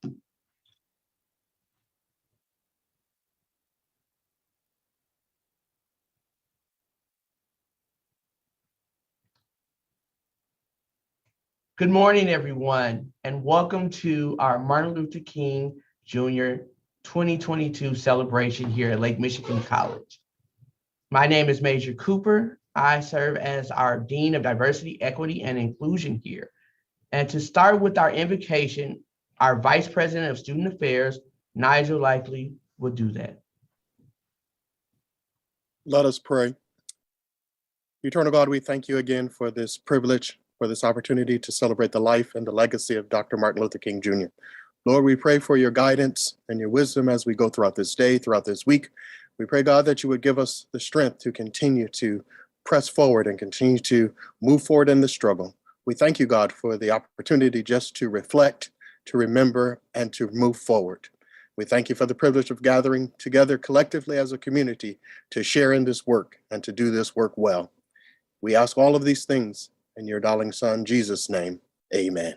Good morning, everyone, and welcome to our Martin Luther King Jr. 2022 celebration here at Lake Michigan College. My name is Major Cooper. I serve as our Dean of Diversity, Equity, and Inclusion here. And to start with our invocation, our Vice President of Student Affairs, Nigel Likely, will do that. Let us pray. Eternal God, we thank you again for this privilege, for this opportunity to celebrate the life and the legacy of Dr. Martin Luther King Jr. Lord, we pray for your guidance and your wisdom as we go throughout this day, throughout this week. We pray, God, that you would give us the strength to continue to press forward and continue to move forward in the struggle. We thank you, God, for the opportunity just to reflect, to remember, and to move forward. We thank you for the privilege of gathering together collectively as a community to share in this work and to do this work well. We ask all of these things in your darling Son, Jesus' name, amen.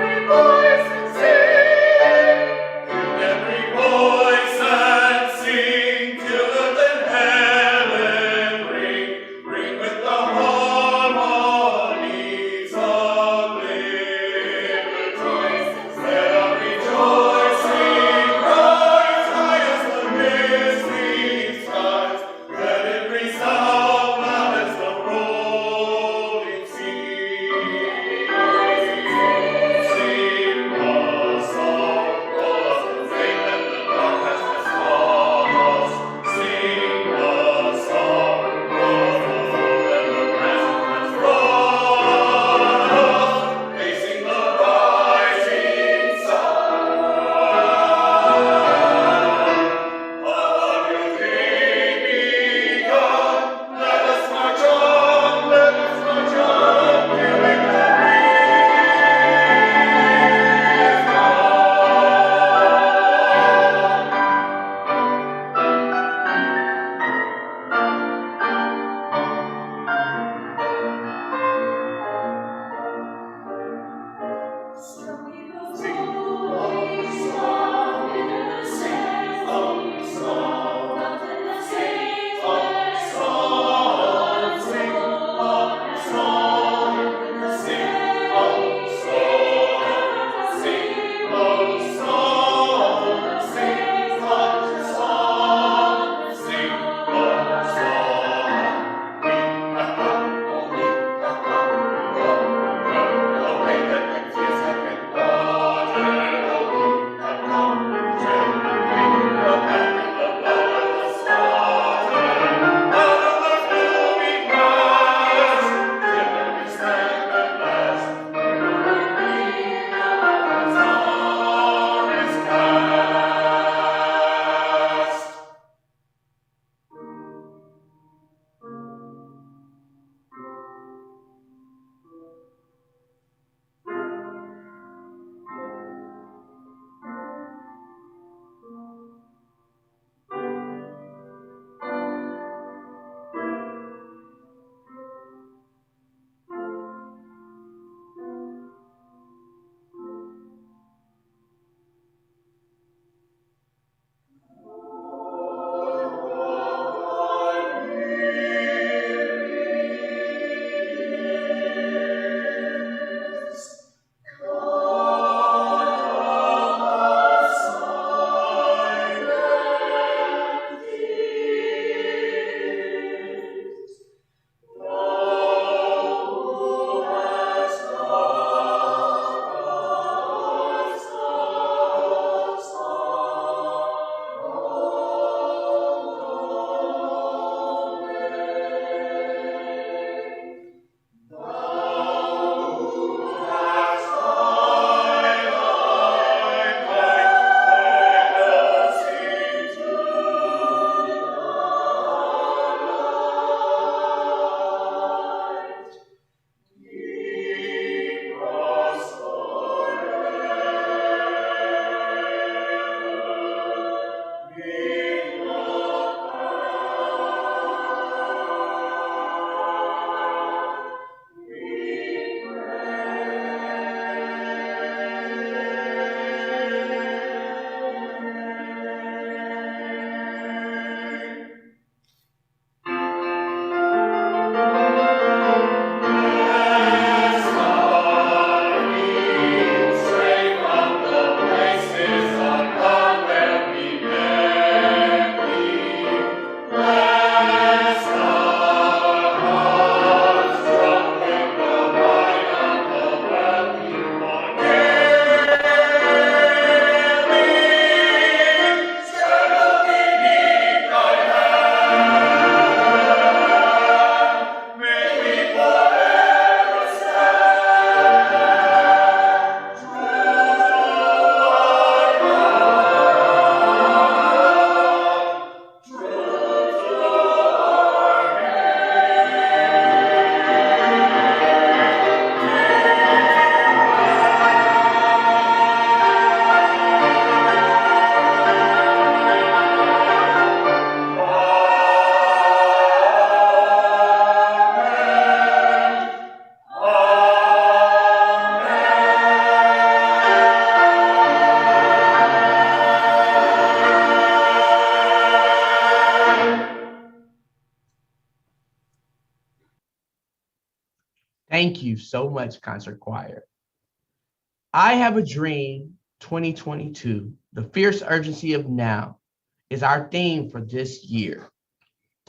Every boy you so much, Concert Choir. I Have a Dream 2022, the fierce urgency of now, is our theme for this year.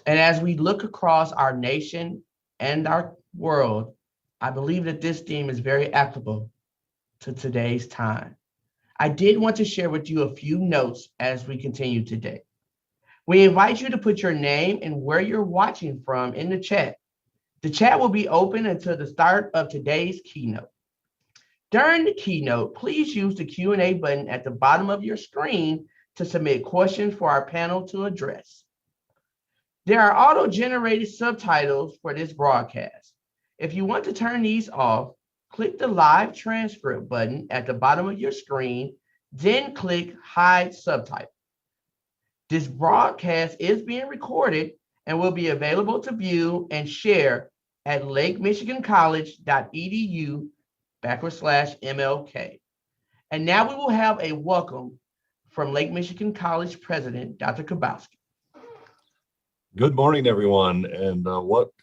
And as we look across our nation and our world, I believe that this theme is very applicable to today's time. I did want to share with you a few notes as we continue today. We invite you to put your name and where you're watching from in the chat. The chat will be open until the start of today's keynote. During the keynote, please use the Q&A button at the bottom of your screen to submit questions for our panel to address. There are auto-generated subtitles for this broadcast. If you want to turn these off, click the live transcript button at the bottom of your screen, then click Hide Subtitle. This broadcast is being recorded and will be available to view and share at lakemichigancollege.edu/MLK. And now we will have a welcome from Lake Michigan College President, Dr. Kabowski. Good morning, everyone, and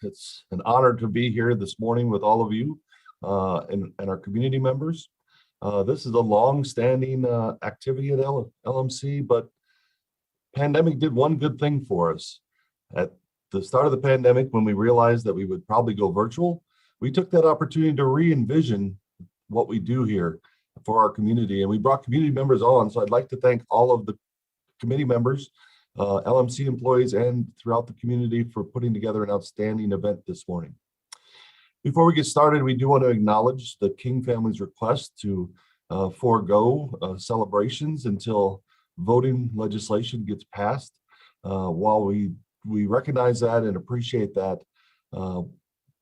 it's an honor to be here this morning with all of you and our community members. This is a long-standing activity at LMC, but pandemic did one good thing for us. At the start of the pandemic, when we realized that we would probably go virtual, we took that opportunity to re-envision what we do here for our community, and we brought community members on. So I'd like to thank all of the committee members, LMC employees, and throughout the community for putting together an outstanding event this morning. Before we get started, we do want to acknowledge the King family's request to forego celebrations until voting legislation gets passed. While we recognize that and appreciate that,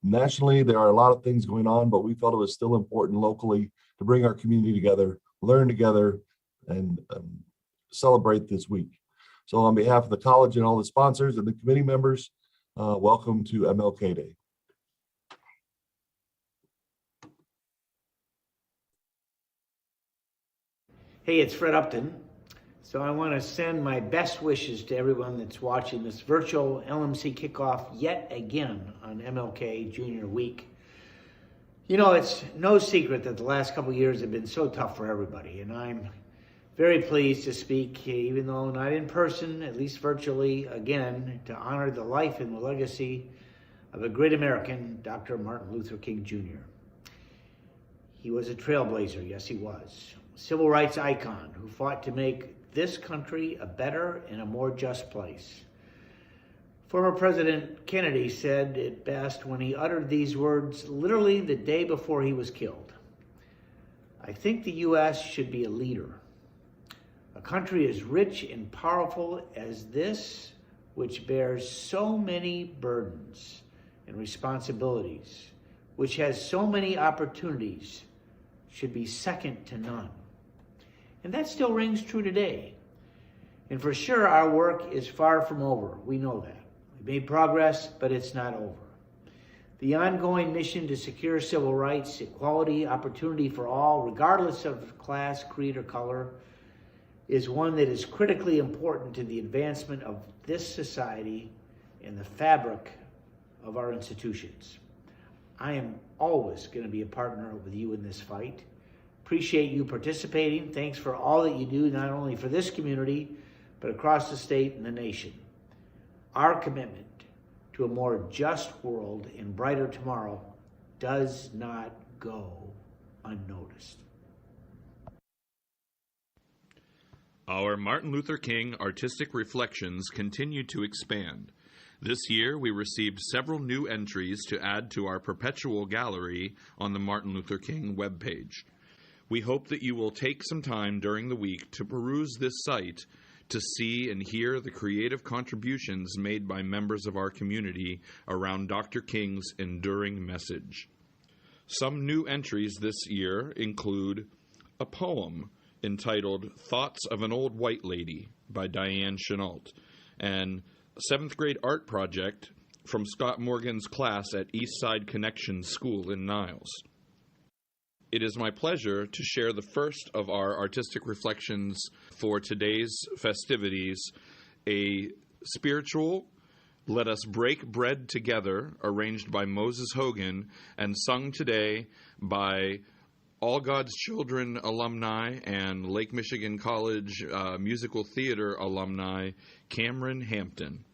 nationally there are a lot of things going on, but we felt it was still important locally to bring our community together, learn together, and celebrate this week. So on behalf of the college and all the sponsors and the committee members, welcome to MLK Day. Hey, it's Fred Upton. So I want to send my best wishes to everyone that's watching this virtual LMC kickoff yet again on MLK Junior Week. You know, it's no secret that the last couple of years have been so tough for everybody, and I'm very pleased to speak, even though not in person, at least virtually, again, to honor the life and the legacy of a great American, Dr. Martin Luther King Jr. He was a trailblazer, yes he was. Civil rights icon who fought to make this country a better and a more just place. Former President Kennedy said it best when he uttered these words literally the day before he was killed. I think the U.S. should be a leader. A country as rich and powerful as this, which bears so many burdens and responsibilities, which has so many opportunities, should be second to none. And that still rings true today. And for sure, our work is far from over. We know that. We've made progress, but it's not over. The ongoing mission to secure civil rights, equality, opportunity for all, regardless of class, creed, or color, is one that is critically important to the advancement of this society and the fabric of our institutions. I am always going to be a partner with you in this fight. Appreciate you participating. Thanks for all that you do, not only for this community, but across the state and the nation. Our commitment to a more just world and brighter tomorrow does not go unnoticed. Our Martin Luther King artistic reflections continue to expand. This year, we received several new entries to add to our perpetual gallery on the Martin Luther King webpage. We hope that you will take some time during the week to peruse this site to see and hear the creative contributions made by members of our community around Dr. King's enduring message. Some new entries this year include a poem entitled Thoughts of an Old White Lady by Diane Chenault, and a 7th grade art project from Scott Morgan's class at Eastside Connection School in Niles. It is my pleasure to share the first of our artistic reflections for today's festivities, a spiritual Let Us Break Bread Together, arranged by Moses Hogan and sung today by All God's Children alumni and Lake Michigan College musical theater alumni, Cameron Hampton.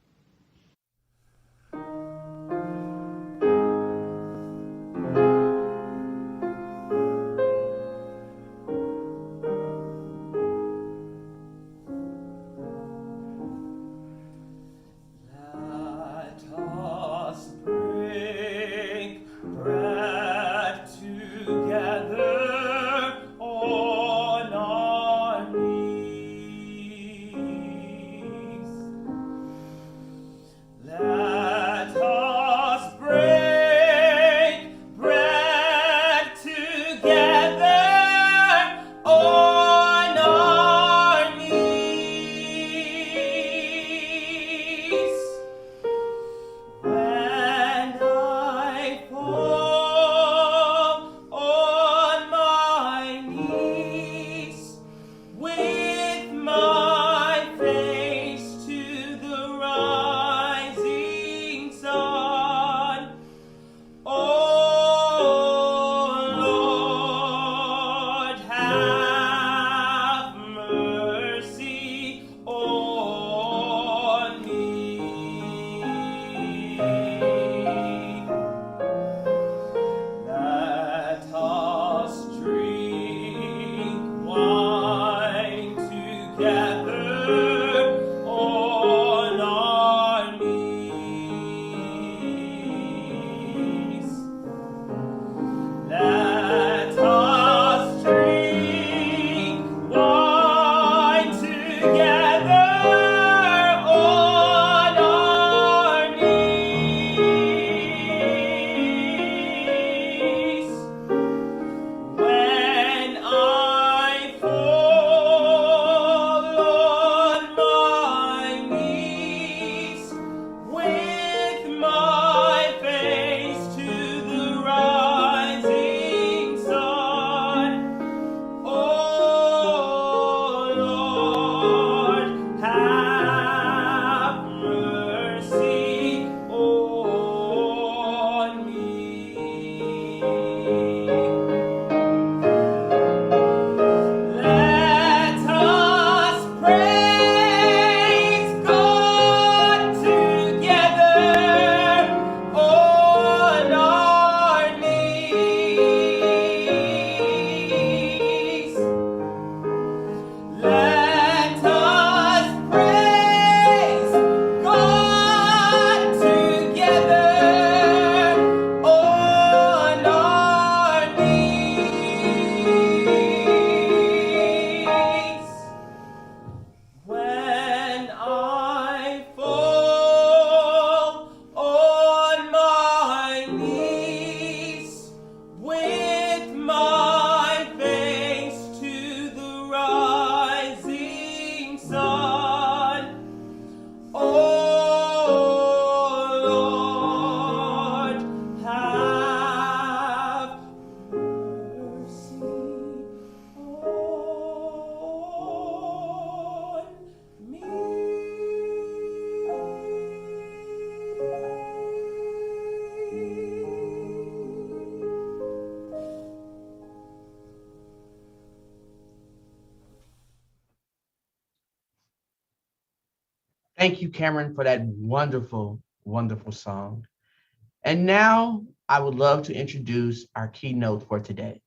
Thank you, Cameron, for that wonderful, wonderful song. And now I would love to introduce our keynote for today.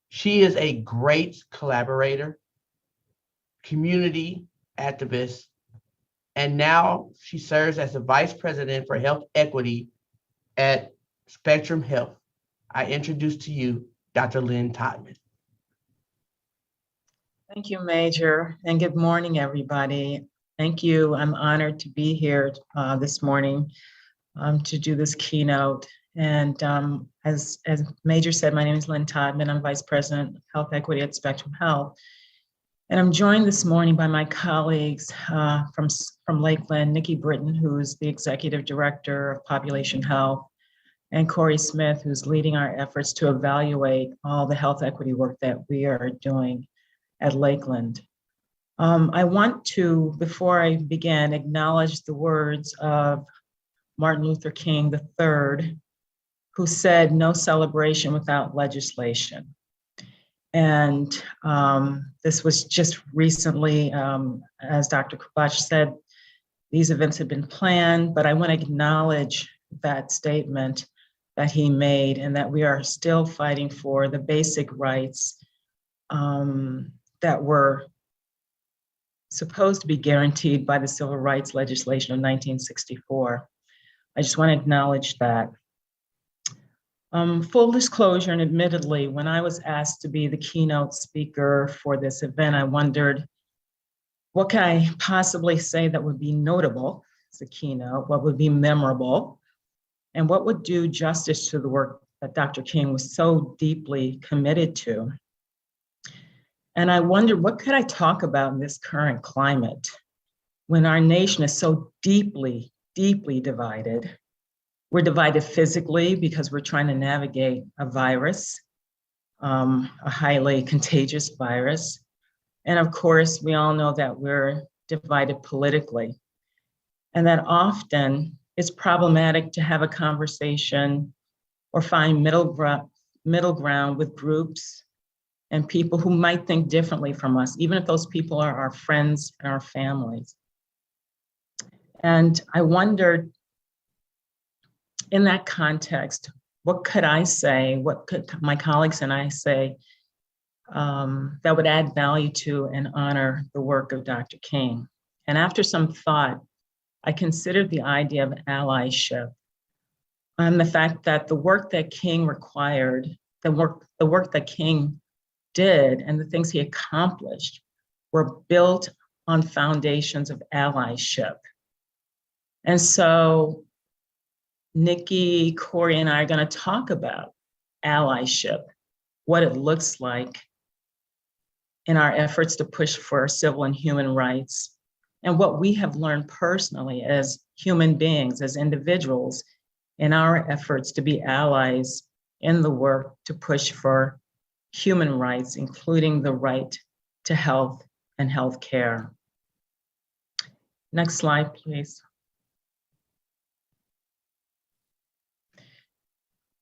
She is a great collaborator, community activist, and now she serves as the Vice President for Health Equity at Spectrum Health. I introduce to you Dr. Lynn Todman. Thank you, Major, and good morning, everybody. Thank you. I'm honored to be here this morning to do this keynote. And as Major said, my name is Lynn Todman. I'm Vice President of Health Equity at Spectrum Health. And I'm joined this morning by my colleagues from Lakeland, Nikki Britton, who's the Executive Director of Population Health, and Corey Smith, who's leading our efforts to evaluate all the health equity work that we are doing at Lakeland. I want to, before I begin, acknowledge the words of Martin Luther King III, who said no celebration without legislation. And this was just recently, as Dr. Kubach said, these events had been planned, but I want to acknowledge that statement that he made and that we are still fighting for the basic rights that were supposed to be guaranteed by the civil rights legislation of 1964. I just want to acknowledge that. Full disclosure, and admittedly, when I was asked to be the keynote speaker for this event, I wondered, what can I possibly say that would be notable as a keynote? What would be memorable? And what would do justice to the work that Dr. King was so deeply committed to? And I wondered, what could I talk about in this current climate when our nation is so deeply, deeply divided? We're divided physically because we're trying to navigate a virus, a highly contagious virus. And of course, we all know that we're divided politically, and that often it's problematic to have a conversation or find middle ground with groups and people who might think differently from us, even if those people are our friends and our families. And I wondered, in that context, what could I say, what could my colleagues and I say that would add value to and honor the work of Dr. King? And after some thought, I considered the idea of allyship and the fact that the work that King required, the work that King did and the things he accomplished were built on foundations of allyship. And so Nikki, Corey, and I are going to talk about allyship, what it looks like in our efforts to push for civil and human rights, and what we have learned personally as human beings, as individuals, in our efforts to be allies in the work to push for human rights, including the right to health and health care. Next slide, please.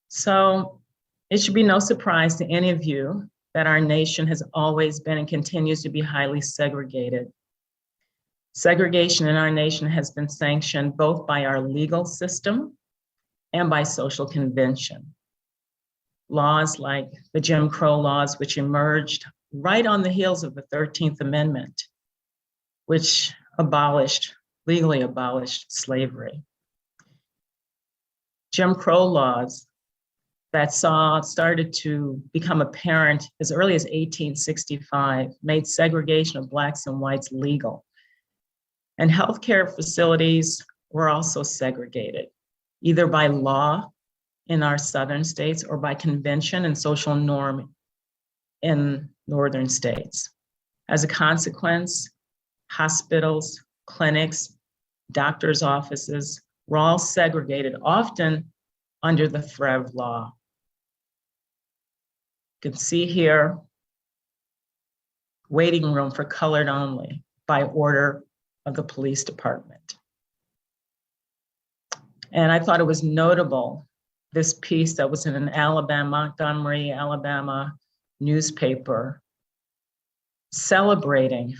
So it should be no surprise to any of you that our nation has always been and continues to be highly segregated. Segregation in our nation has been sanctioned both by our legal system and by social convention. Laws like the Jim Crow laws, which emerged right on the heels of the 13th Amendment, which legally abolished slavery. Jim Crow laws that started to become apparent as early as 1865 made segregation of Blacks and whites legal. And healthcare facilities were also segregated, either by law in our southern states or by convention and social norm in northern states. As a consequence, hospitals, clinics, doctors' offices were all segregated, often under the threat of law. You can see here, waiting room for colored only by order of the police department. And I thought it was notable, this piece that was in an Montgomery, Alabama newspaper, celebrating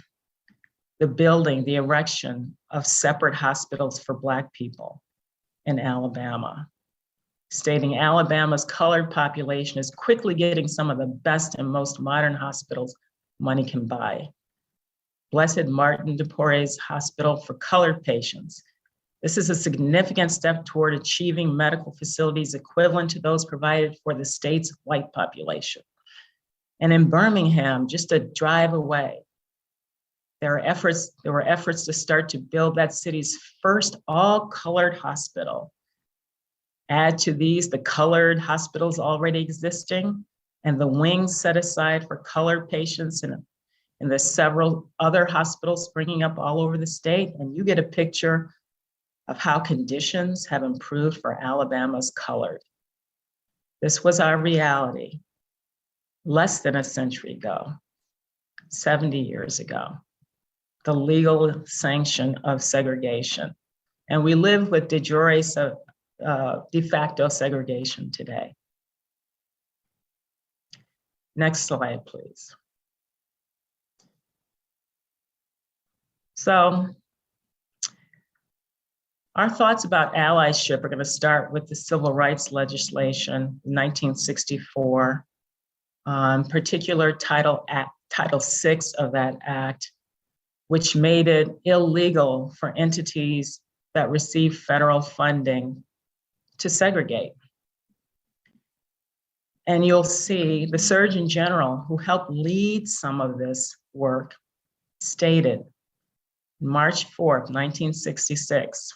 the erection of separate hospitals for Black people in Alabama, stating Alabama's colored population is quickly getting some of the best and most modern hospitals money can buy. Blessed Martin de Porres Hospital for colored patients. This is a significant step toward achieving medical facilities equivalent to those provided for the state's white population. And in Birmingham, just a drive away, there were efforts to start to build that city's first all-colored hospital. Add to these the colored hospitals already existing and the wings set aside for colored patients and the several other hospitals springing up all over the state, and you get a picture of how conditions have improved for Alabama's colored. This was our reality less than a century ago, 70 years ago, the legal sanction of segregation. And we live with de jure, de facto segregation today. Next slide, please. So our thoughts about allyship are going to start with the civil rights legislation in 1964, in particular Title VI of that act, which made it illegal for entities that receive federal funding to segregate. And you'll see the Surgeon General, who helped lead some of this work, stated March 4th, 1966,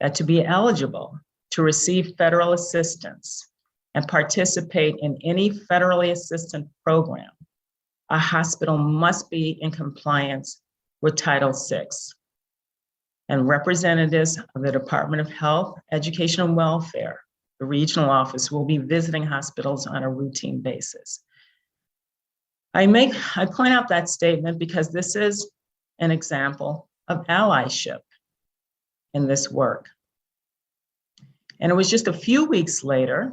that to be eligible to receive federal assistance and participate in any federally assisted program, a hospital must be in compliance with Title VI. And representatives of the Department of Health, Education, and Welfare, the regional office, will be visiting hospitals on a routine basis. I point out that statement because this is an example of allyship in this work. And it was just a few weeks later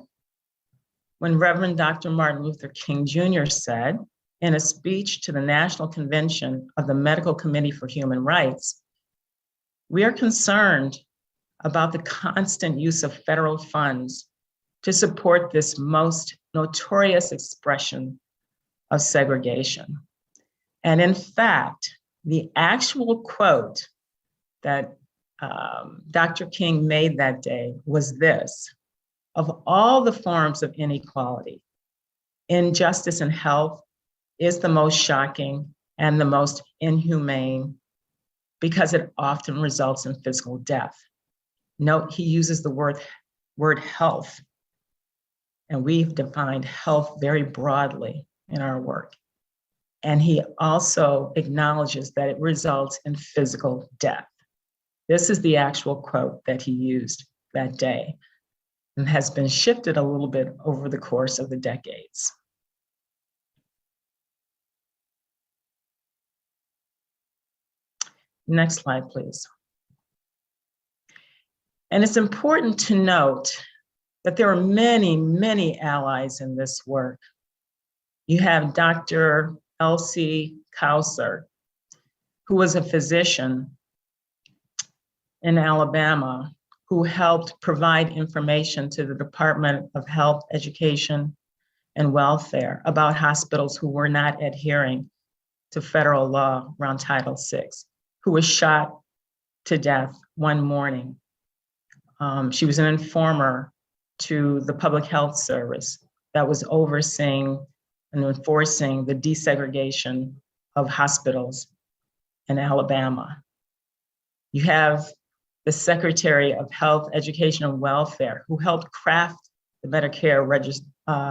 when Reverend Dr. Martin Luther King Jr. said in a speech to the National Convention of the Medical Committee for Human Rights, "We are concerned about the constant use of federal funds to support this most notorious expression of segregation." And in fact, the actual quote that Dr. King made that day was this: "Of all the forms of inequality, injustice in health is the most shocking and the most inhumane because it often results in physical death." Note, he uses the word health, and we've defined health very broadly in our work. And he also acknowledges that it results in physical death. This is the actual quote that he used that day and has been shifted a little bit over the course of the decades. Next slide, please. And it's important to note that there are many, many allies in this work. You have Dr. Elsie Kauser, who was a physician in Alabama, who helped provide information to the Department of Health, Education, and Welfare about hospitals who were not adhering to federal law around Title VI, who was shot to death one morning. She was an informer to the Public Health Service that was overseeing and enforcing the desegregation of hospitals in Alabama. You have the Secretary of Health, Education, and Welfare, who helped craft the Medicare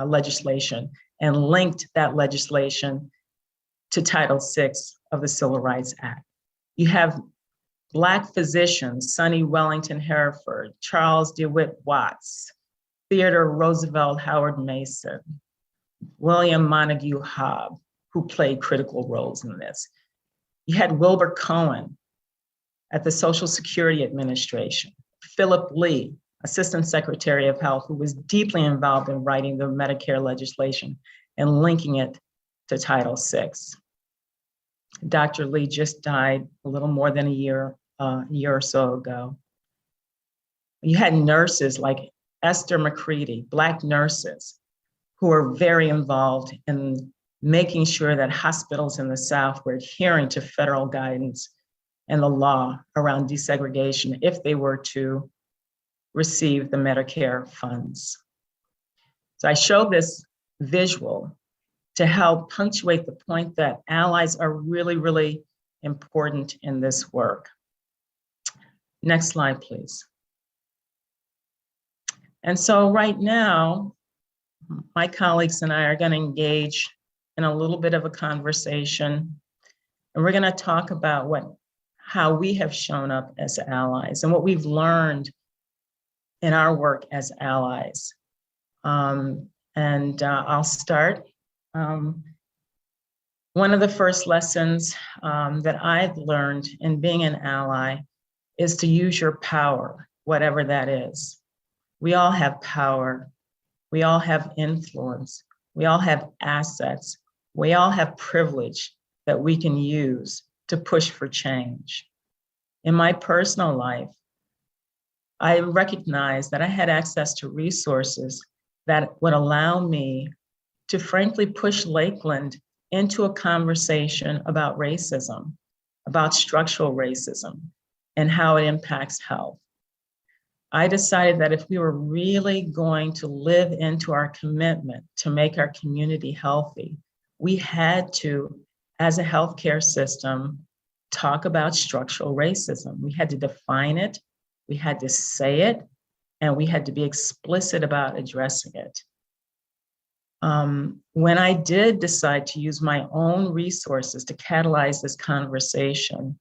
legislation and linked that legislation to Title VI of the Civil Rights Act. You have Black physicians, Sonny Wellington Hereford, Charles DeWitt Watts, Theodore Roosevelt Howard Mason, William Montague Hobb, who played critical roles in this. You had Wilbur Cohen at the Social Security Administration, Philip Lee, Assistant Secretary of Health, who was deeply involved in writing the Medicare legislation and linking it to Title VI. Dr. Lee just died a little more than a year or so ago. You had nurses like Esther McCready, Black nurses, who were very involved in making sure that hospitals in the South were adhering to federal guidance and the law around desegregation if they were to receive the Medicare funds. So I show this visual to help punctuate the point that allies are really, really important in this work. Next slide, please. And so right now, my colleagues and I are going to engage in a little bit of a conversation, and we're going to talk about how we have shown up as allies and what we've learned in our work as allies. I'll start. One of the first lessons that I've learned in being an ally is to use your power, whatever that is. We all have power. We all have influence. We all have assets. We all have privilege that we can use to push for change. In my personal life, I recognized that I had access to resources that would allow me to frankly push Lakeland into a conversation about racism, about structural racism, and how it impacts health. I decided that if we were really going to live into our commitment to make our community healthy, we had to, as a healthcare system, talk about structural racism. We had to define it, we had to say it, and we had to be explicit about addressing it. When I did decide to use my own resources to catalyze this conversation,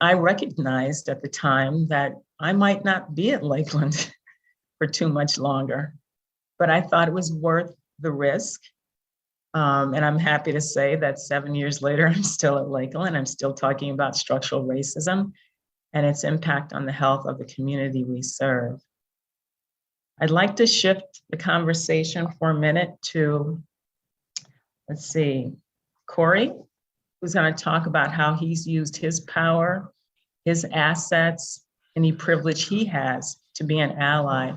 I recognized at the time that I might not be at Lakeland for too much longer, but I thought it was worth the risk. And I'm happy to say that 7 years later, I'm still at Lakeland. I'm still talking about structural racism and its impact on the health of the community we serve. I'd like to shift the conversation for a minute to, let's see, Corey, who's going to talk about how he's used his power, his assets, any privilege he has to be an ally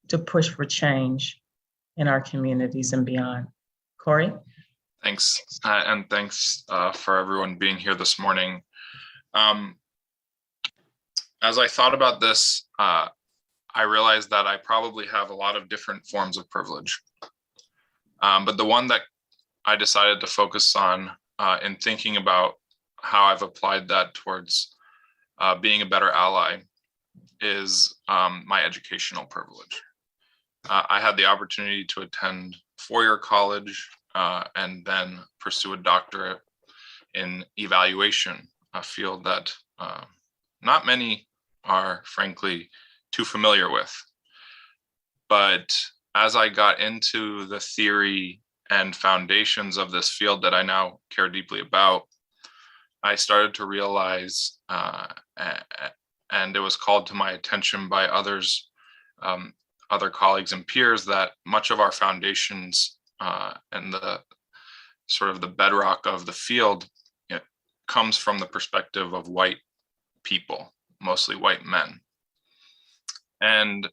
to push for change in our communities and beyond. Corey? Thanks, and thanks for everyone being here this morning. As I thought about this, I realized that I probably have a lot of different forms of privilege. But the one that I decided to focus on in thinking about how I've applied that towards being a better ally is my educational privilege. I had the opportunity to attend four-year college and then pursue a doctorate in evaluation, a field that not many are frankly too familiar with. But as I got into the theory and foundations of this field that I now care deeply about, I started to realize, and it was called to my attention by others, other colleagues and peers, that much of our foundations and the sort of the bedrock of the field comes from the perspective of white people, mostly white men. And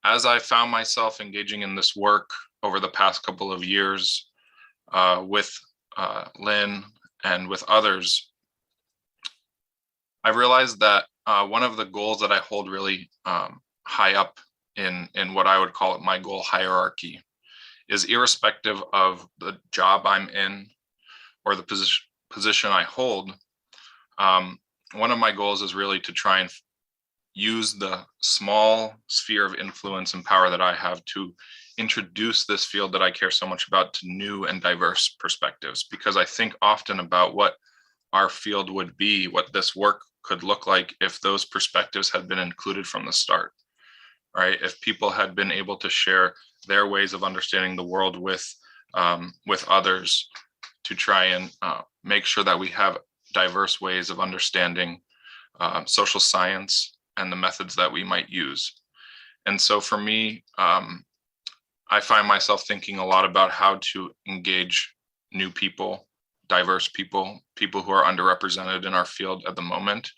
as I found myself engaging in this work over the past couple of years with Lynn and with others, I realized that one of the goals that I hold really high up in what I would call it my goal hierarchy is, irrespective of the job I'm in or the position I hold, one of my goals is really to try and use the small sphere of influence and power that I have to introduce this field that I care so much about to new and diverse perspectives, because I think often about what our field would be, what this work could look like if those perspectives had been included from the start, right? If people had been able to share their ways of understanding the world with others to try and make sure that we have diverse ways of understanding social science and the methods that we might use. And so for me, I find myself thinking a lot about how to engage new people, diverse people, people who are underrepresented in our field at the moment.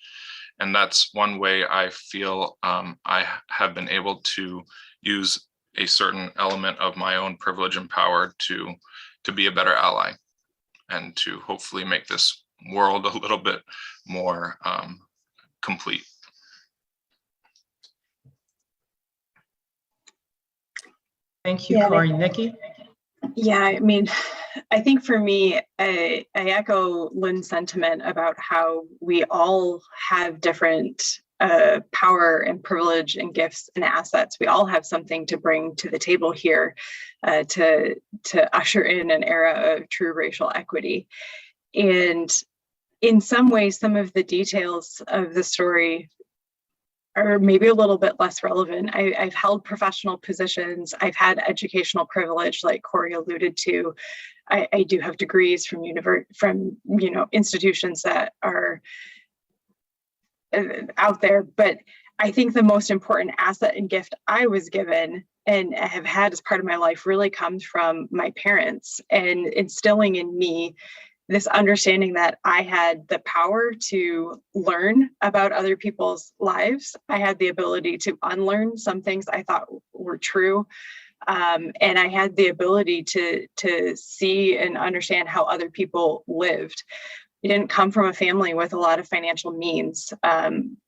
And that's one way I feel I have been able to use a certain element of my own privilege and power to be a better ally and to hopefully make this world a little bit more complete. Thank you, Corey. Nikki? Yeah, I mean, I think for me, I echo Lynn's sentiment about how we all have different power and privilege and gifts and assets. We all have something to bring to the table here to usher in an era of true racial equity. And in some ways, some of the details of the story are maybe a little bit less relevant. I've held professional positions. I've had educational privilege, like Corey alluded to. I do have degrees from institutions that are out there, but I think the most important asset and gift I was given and have had as part of my life really comes from my parents and instilling in me this understanding that I had the power to learn about other people's lives. I had the ability to unlearn some things I thought were true. And I had the ability to see and understand how other people lived. I didn't come from a family with a lot of financial means.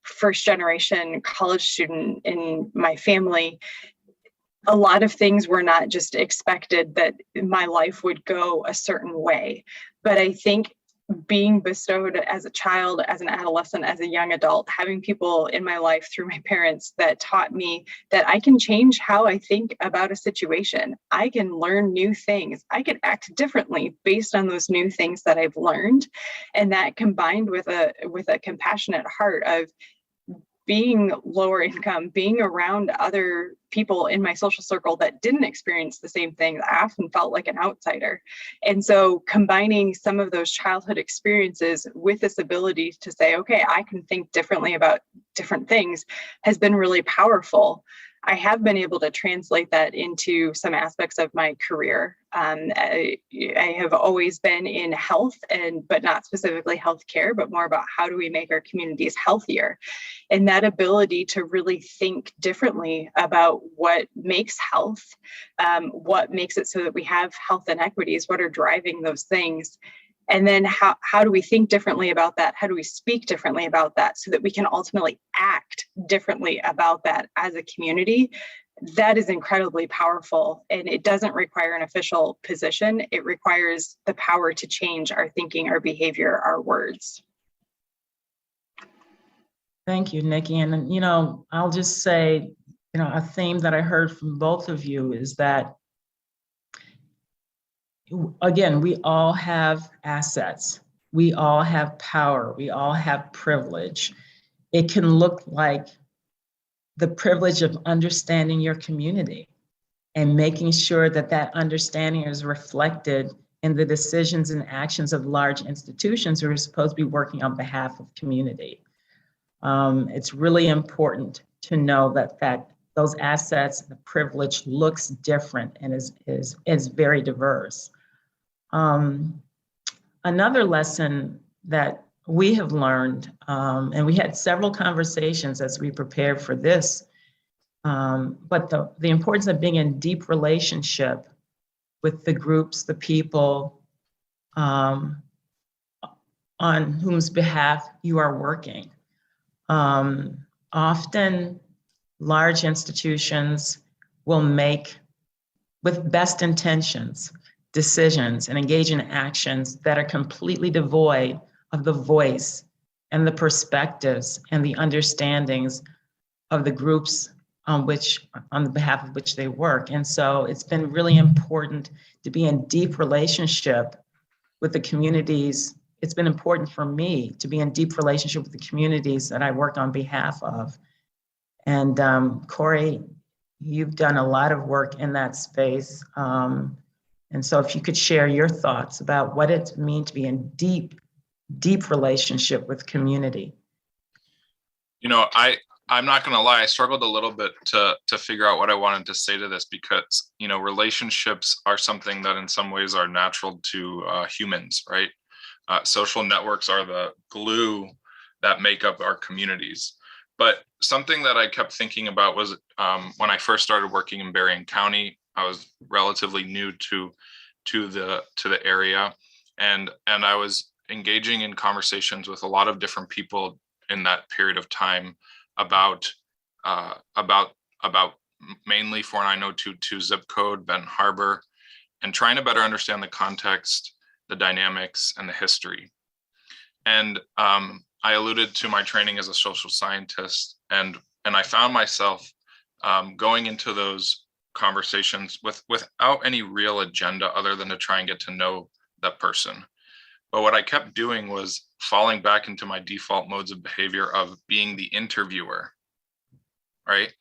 First generation college student in my family. A lot of things were not just expected that my life would go a certain way. But I think being bestowed as a child, as an adolescent, as a young adult, having people in my life through my parents that taught me that I can change how I think about a situation. I can learn new things. I can act differently based on those new things that I've learned. And that combined with a compassionate heart of being lower income, being around other people in my social circle that didn't experience the same thing, I often felt like an outsider. And so combining some of those childhood experiences with this ability to say, okay, I can think differently about different things has been really powerful. I have been able to translate that into some aspects of my career. I have always been in health, but not specifically healthcare, but more about how do we make our communities healthier. And that ability to really think differently about what makes health, what makes it so that we have health inequities, what are driving those things. And then how do we think differently about that? How do we speak differently about that so that we can ultimately act differently about that as a community? That is incredibly powerful. And it doesn't require an official position. It requires the power to change our thinking, our behavior, our words. Thank you, Nikki. And, I'll just say, a theme that I heard from both of you is that, again, we all have assets. We all have power. We all have privilege. It can look like the privilege of understanding your community and making sure that that understanding is reflected in the decisions and actions of large institutions who are supposed to be working on behalf of community. It's really important to know that those assets, the privilege looks different and is very diverse. Another lesson that we have learned, and we had several conversations as we prepared for this, but the importance of being in deep relationship with the groups, the people on whose behalf you are working. Often large institutions will make, with best intentions, decisions and engage in actions that are completely devoid of the voice and the perspectives and the understandings of the groups on the behalf of which they work. And so it's been really important to be in deep relationship with the communities. It's been important for me to be in deep relationship with the communities that I work on behalf of. And Corey, you've done a lot of work in that space. And so if you could share your thoughts about what it means to be in deep relationship with community. I'm not going to lie, I struggled a little bit to figure out what I wanted to say to this because, relationships are something that in some ways are natural to humans, right? Social networks are the glue that make up our communities. But something that I kept thinking about was when I first started working in Berrien County, I was relatively new to the area, and I was engaging in conversations with a lot of different people in that period of time about mainly 49022 zip code, Benton Harbor, and trying to better understand the context, the dynamics, and the history. And I alluded to my training as a social scientist, and I found myself going into those conversations without any real agenda other than to try and get to know that person. But what I kept doing was falling back into my default modes of behavior of being the interviewer, right?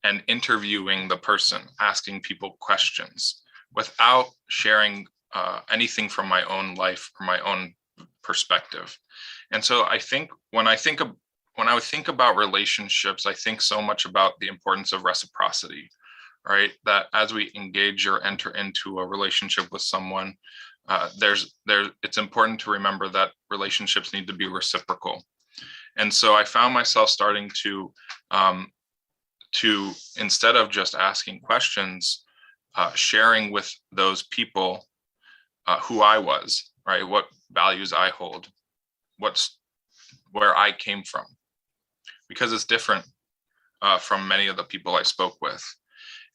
And interviewing the person, asking people questions without sharing anything from my own life or my own perspective. And so I think when I think when I would think about relationships, I think so much about the importance of reciprocity, right? That as we engage or enter into a relationship with someone, it's important to remember that relationships need to be reciprocal. And so I found myself starting to instead of just asking questions, sharing with those people who I was, right? What values I hold, where I came from, because it's different from many of the people I spoke with.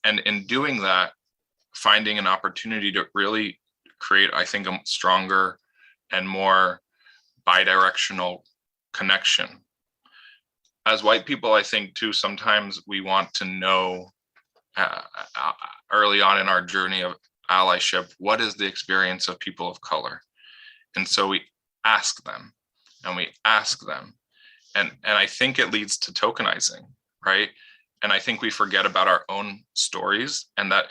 And in doing that, finding an opportunity to really create, I think, a stronger and more bi-directional connection. As white people, I think too, sometimes we want to know early on in our journey of allyship, what is the experience of people of color? And so we ask them and we ask them. And I think it leads to tokenizing, right? And I think we forget about our own stories, and that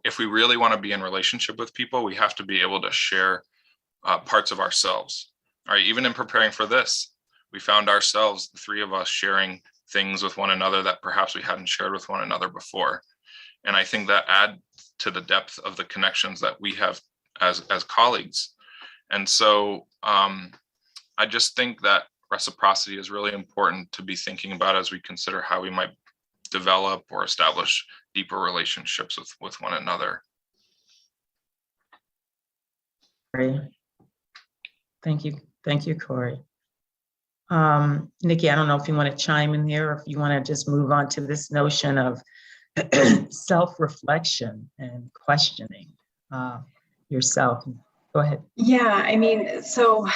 if we really want to be in relationship with people, we have to be able to share parts of ourselves, right? Even in preparing for this, we found ourselves, the three of us, sharing things with one another that perhaps we hadn't shared with one another before. And I think that adds to the depth of the connections that we have as colleagues. And so I just think that reciprocity is really important to be thinking about as we consider how we might develop or establish deeper relationships with one another. Great. Thank you, Corey. Nikki, I don't know if you want to chime in here, or if you want to just move on to this notion of self-reflection and questioning yourself. Go ahead. Yeah, I mean, so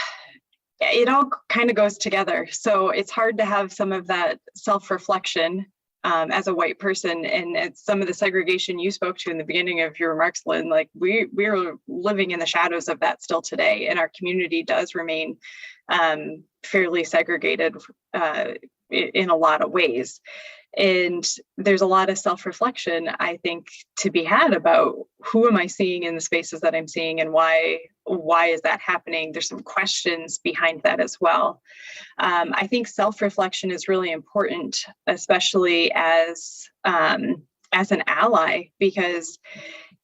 it all kind of goes together. So it's hard to have some of that self-reflection as a white person, and it's some of the segregation you spoke to in the beginning of your remarks, Lynn. Like we're living in the shadows of that still today, and our community does remain fairly segregated in a lot of ways. And there's a lot of self-reflection, I think, to be had about who am I seeing in the spaces that I'm seeing, and why is that happening? There's some questions behind that as well. I think self-reflection is really important, especially as an ally, because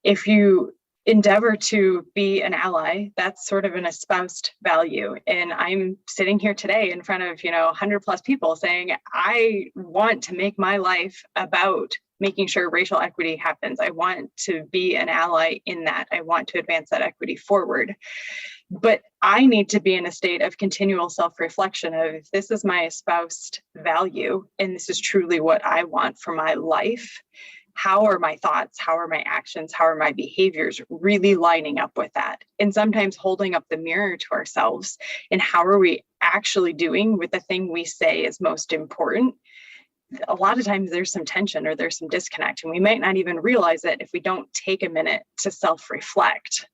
if you endeavor to be an ally, that's sort of an espoused value. And I'm sitting here today in front of 100 plus people saying, I want to make my life about making sure racial equity happens. I want to be an ally in that. I want to advance that equity forward. But I need to be in a state of continual self-reflection of, if this is my espoused value, and this is truly what I want for my life, how are my thoughts, how are my actions, how are my behaviors really lining up with that? And sometimes holding up the mirror to ourselves, and how are we actually doing with the thing we say is most important? A lot of times there's some tension or there's some disconnect, and we might not even realize it if we don't take a minute to self-reflect.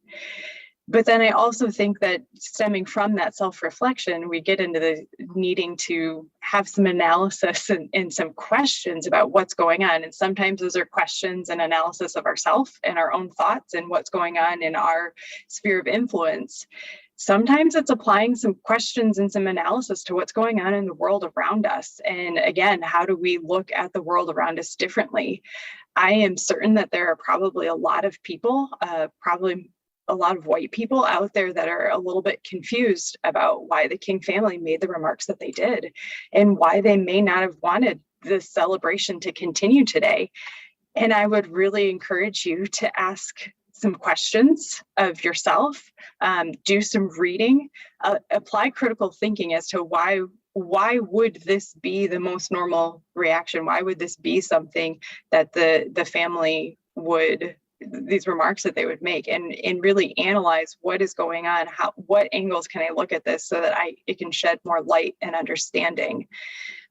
But then I also think that stemming from that self-reflection, we get into the needing to have some analysis and some questions about what's going on. And sometimes those are questions and analysis of ourselves and our own thoughts and what's going on in our sphere of influence. Sometimes it's applying some questions and some analysis to what's going on in the world around us. And again, how do we look at the world around us differently? I am certain that there are probably a lot of people, probably a lot of white people out there that are a little bit confused about why the King family made the remarks that they did, and why they may not have wanted this celebration to continue today. And I would really encourage you to ask some questions of yourself, do some reading, apply critical thinking as to why would this be the most normal reaction? Why would this be something that the family would, these remarks that they would make, and really analyze what is going on, what angles can I look at this so that it can shed more light and understanding.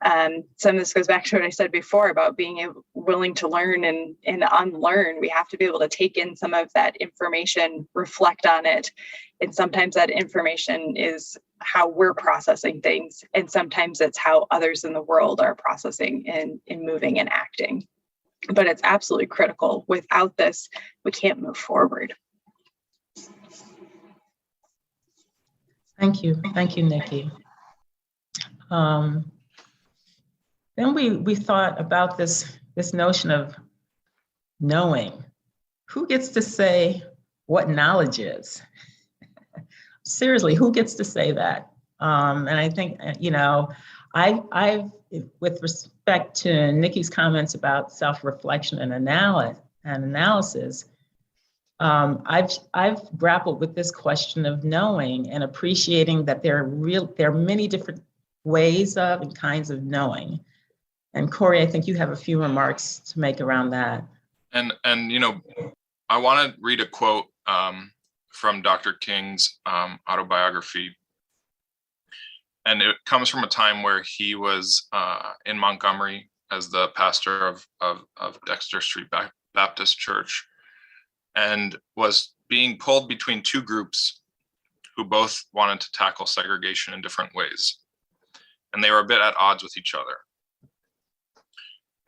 Some of this goes back to what I said before about being willing to learn and unlearn. We have to be able to take in some of that information, reflect on it. And sometimes that information is how we're processing things. And sometimes it's how others in the world are processing and moving and acting. But it's absolutely critical. Without this, we can't move forward. Thank you, Nikki. Then we thought about this notion of knowing. Who gets to say what knowledge is? Seriously, who gets to say that? And I think, I've with respect to Nikki's comments about self-reflection and analysis, I've grappled with this question of knowing and appreciating that there are many different ways of and kinds of knowing. And Corey, I think you have a few remarks to make around that. And I want to read a quote from Dr. King's autobiography. And it comes from a time where he was in Montgomery as the pastor of Dexter Street Baptist Church, and was being pulled between two groups who both wanted to tackle segregation in different ways. And they were a bit at odds with each other.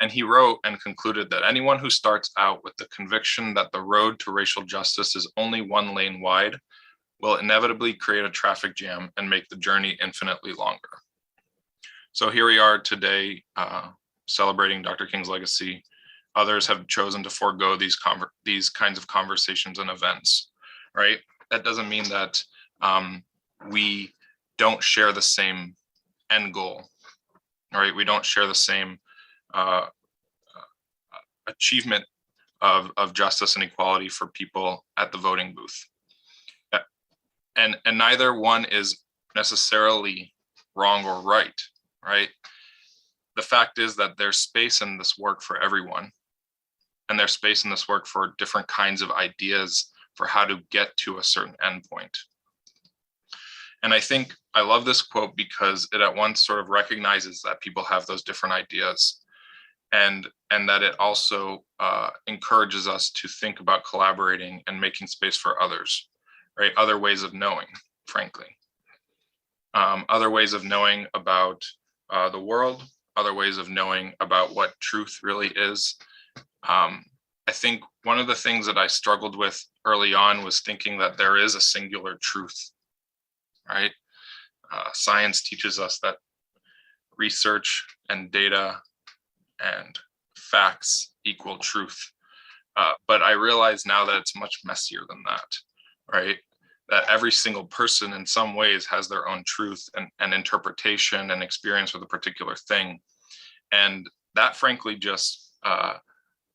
And he wrote and concluded that anyone who starts out with the conviction that the road to racial justice is only one lane wide will inevitably create a traffic jam and make the journey infinitely longer. So here we are today, celebrating Dr. King's legacy. Others have chosen to forego these kinds of conversations and events, right? That doesn't mean that we don't share the same end goal, right? We don't share the same achievement of justice and equality for people at the voting booth. And neither one is necessarily wrong or right? The fact is that there's space in this work for everyone. And there's space in this work for different kinds of ideas for how to get to a certain endpoint. And I think I love this quote because it at once sort of recognizes that people have those different ideas, and that it also encourages us to think about collaborating and making space for others, right? Other ways of knowing, frankly. Other ways of knowing about the world, other ways of knowing about what truth really is. I think one of the things that I struggled with early on was thinking that there is a singular truth, right? Science teaches us that research and data and facts equal truth. But I realize now that it's much messier than that, right? That every single person in some ways has their own truth and interpretation and experience with a particular thing. And that frankly just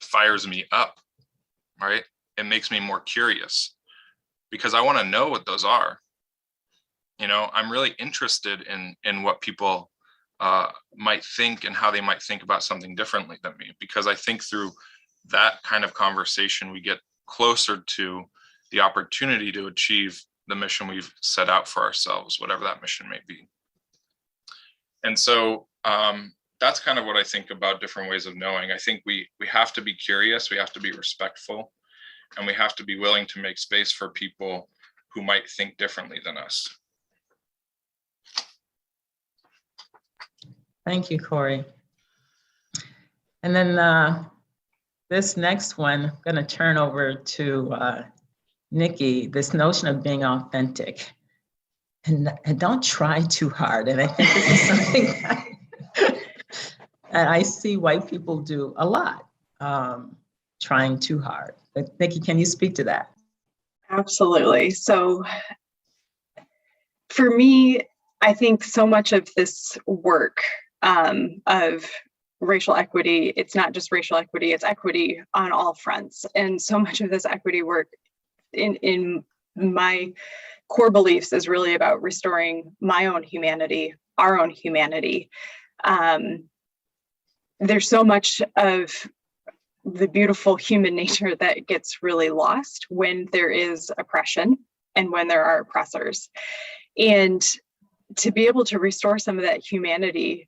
fires me up, right? It makes me more curious because I want to know what those are. I'm really interested in what people might think and how they might think about something differently than me, because I think through that kind of conversation, we get closer to the opportunity to achieve the mission we've set out for ourselves, whatever that mission may be. And so that's kind of what I think about different ways of knowing. I think we have to be curious, we have to be respectful, and we have to be willing to make space for people who might think differently than us. Thank you, Corey. And then this next one, I'm going to turn over to Nikki, this notion of being authentic. And don't try too hard. And I think this is something that I see white people do a lot, trying too hard. But Nikki, can you speak to that? Absolutely. So for me, I think so much of this work of racial equity, it's not just racial equity, it's equity on all fronts. And so much of this equity work in my core beliefs is really about restoring my own humanity, our own humanity. There's so much of the beautiful human nature that gets really lost when there is oppression and when there are oppressors. And to be able to restore some of that humanity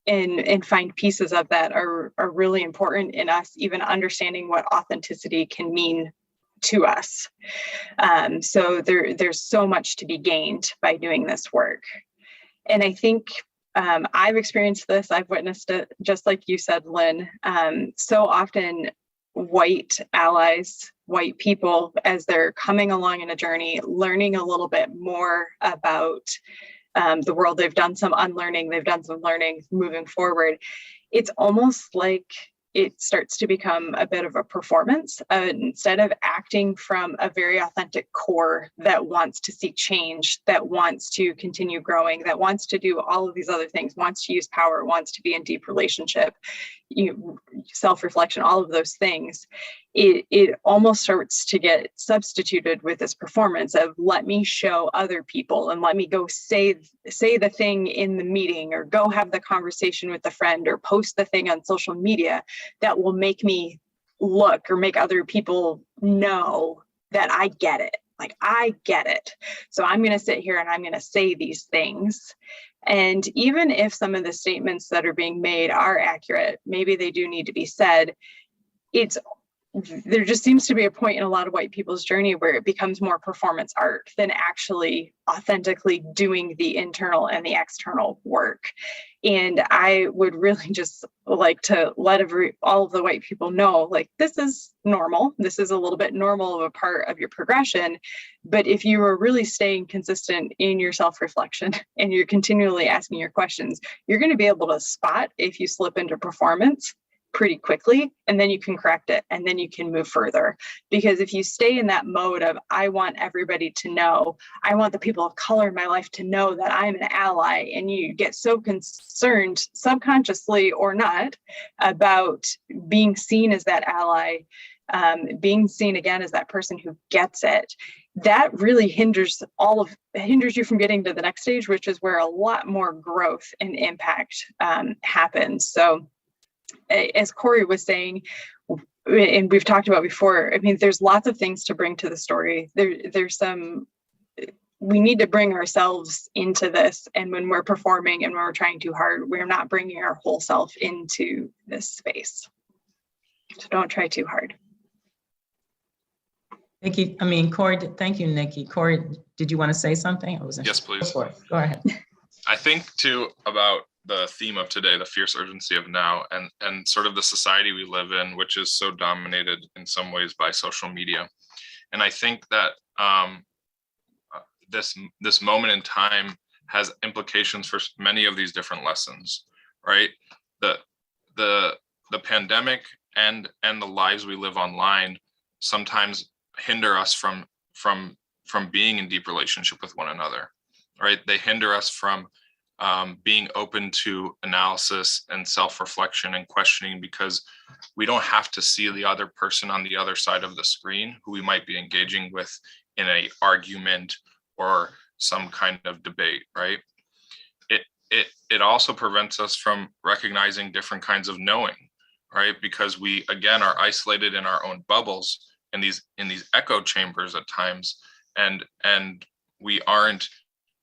and find pieces of that are really important in us even understanding what authenticity can mean to us. So there's so much to be gained by doing this work. And I think I've experienced this, I've witnessed it, just like you said, Lynn. So often white allies, white people, as they're coming along in a journey, learning a little bit more about the world, they've done some unlearning, they've done some learning moving forward. it's almost like it starts to become a bit of a performance instead of acting from a very authentic core that wants to see change, that wants to continue growing, that wants to do all of these other things, wants to use power, wants to be in deep relationship, self-reflection, all of those things. It almost starts to get substituted with this performance of, let me show other people and let me go say the thing in the meeting, or go have the conversation with a friend, or post the thing on social media that will make me look or make other people know that I get it. Like, I get it. So I'm going to sit here and I'm going to say these things. And even if some of the statements that are being made are accurate, maybe they do need to be said, there just seems to be a point in a lot of white people's journey where it becomes more performance art than actually authentically doing the internal and the external work. And I would really just like to let all of the white people know, like, this is normal. This is a little bit normal of a part of your progression. But if you are really staying consistent in your self-reflection and you're continually asking your questions, you're going to be able to spot if you slip into performance pretty quickly, and then you can correct it, and then you can move further. Because if you stay in that mode of, I want everybody to know, I want the people of color in my life to know that I'm an ally, and you get so concerned, subconsciously or not, about being seen as that ally, being seen again as that person who gets it, that really hinders you from getting to the next stage, which is where a lot more growth and impact happens. So as Corey was saying, and we've talked about before, I mean, there's lots of things to bring to the story. We need to bring ourselves into this. And when we're performing and when we're trying too hard, we're not bringing our whole self into this space. So don't try too hard. Nikki, Corey, thank you, Nikki. Corey, did you want to say something? Yes, please. Go ahead. I think too about the theme of today, the fierce urgency of now, and sort of the society we live in, which is so dominated in some ways by social media. And I think that this moment in time has implications for many of these different lessons, right? The pandemic and the lives we live online sometimes hinder us from being in deep relationship with one another, right? They hinder us from being open to analysis and self-reflection and questioning, because we don't have to see the other person on the other side of the screen who we might be engaging with in a argument or some kind of debate, right? It also prevents us from recognizing different kinds of knowing, right? Because we, again, are isolated in our own bubbles, in these echo chambers at times, and we aren't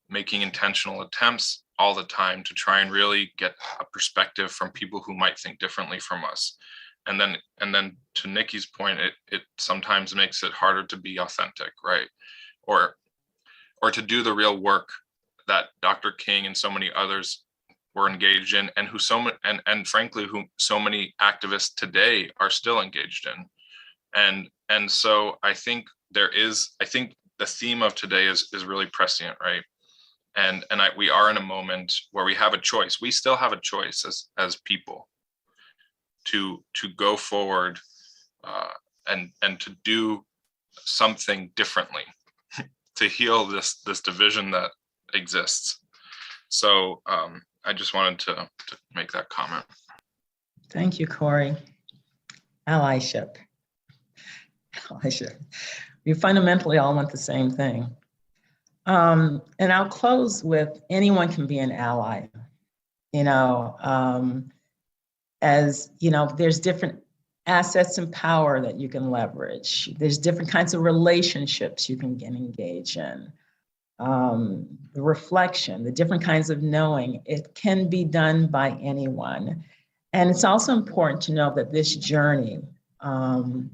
making intentional attempts all the time to try and really get a perspective from people who might think differently from us. And then to Nikki's point, it sometimes makes it harder to be authentic, right? Or to do the real work that Dr. King and so many others were engaged in, and frankly, who so many activists today are still engaged in. And so I think the theme of today is really prescient, right? And we are in a moment where we have a choice. We still have a choice as people to go forward and to do something differently to heal this division that exists. So I just wanted to make that comment. Thank you, Corey. Allyship. We fundamentally all want the same thing. And I'll close with, anyone can be an ally. As you know, there's different assets and power that you can leverage. There's different kinds of relationships you can get engaged in. The reflection, the different kinds of knowing, it can be done by anyone. And it's also important to know that this journey of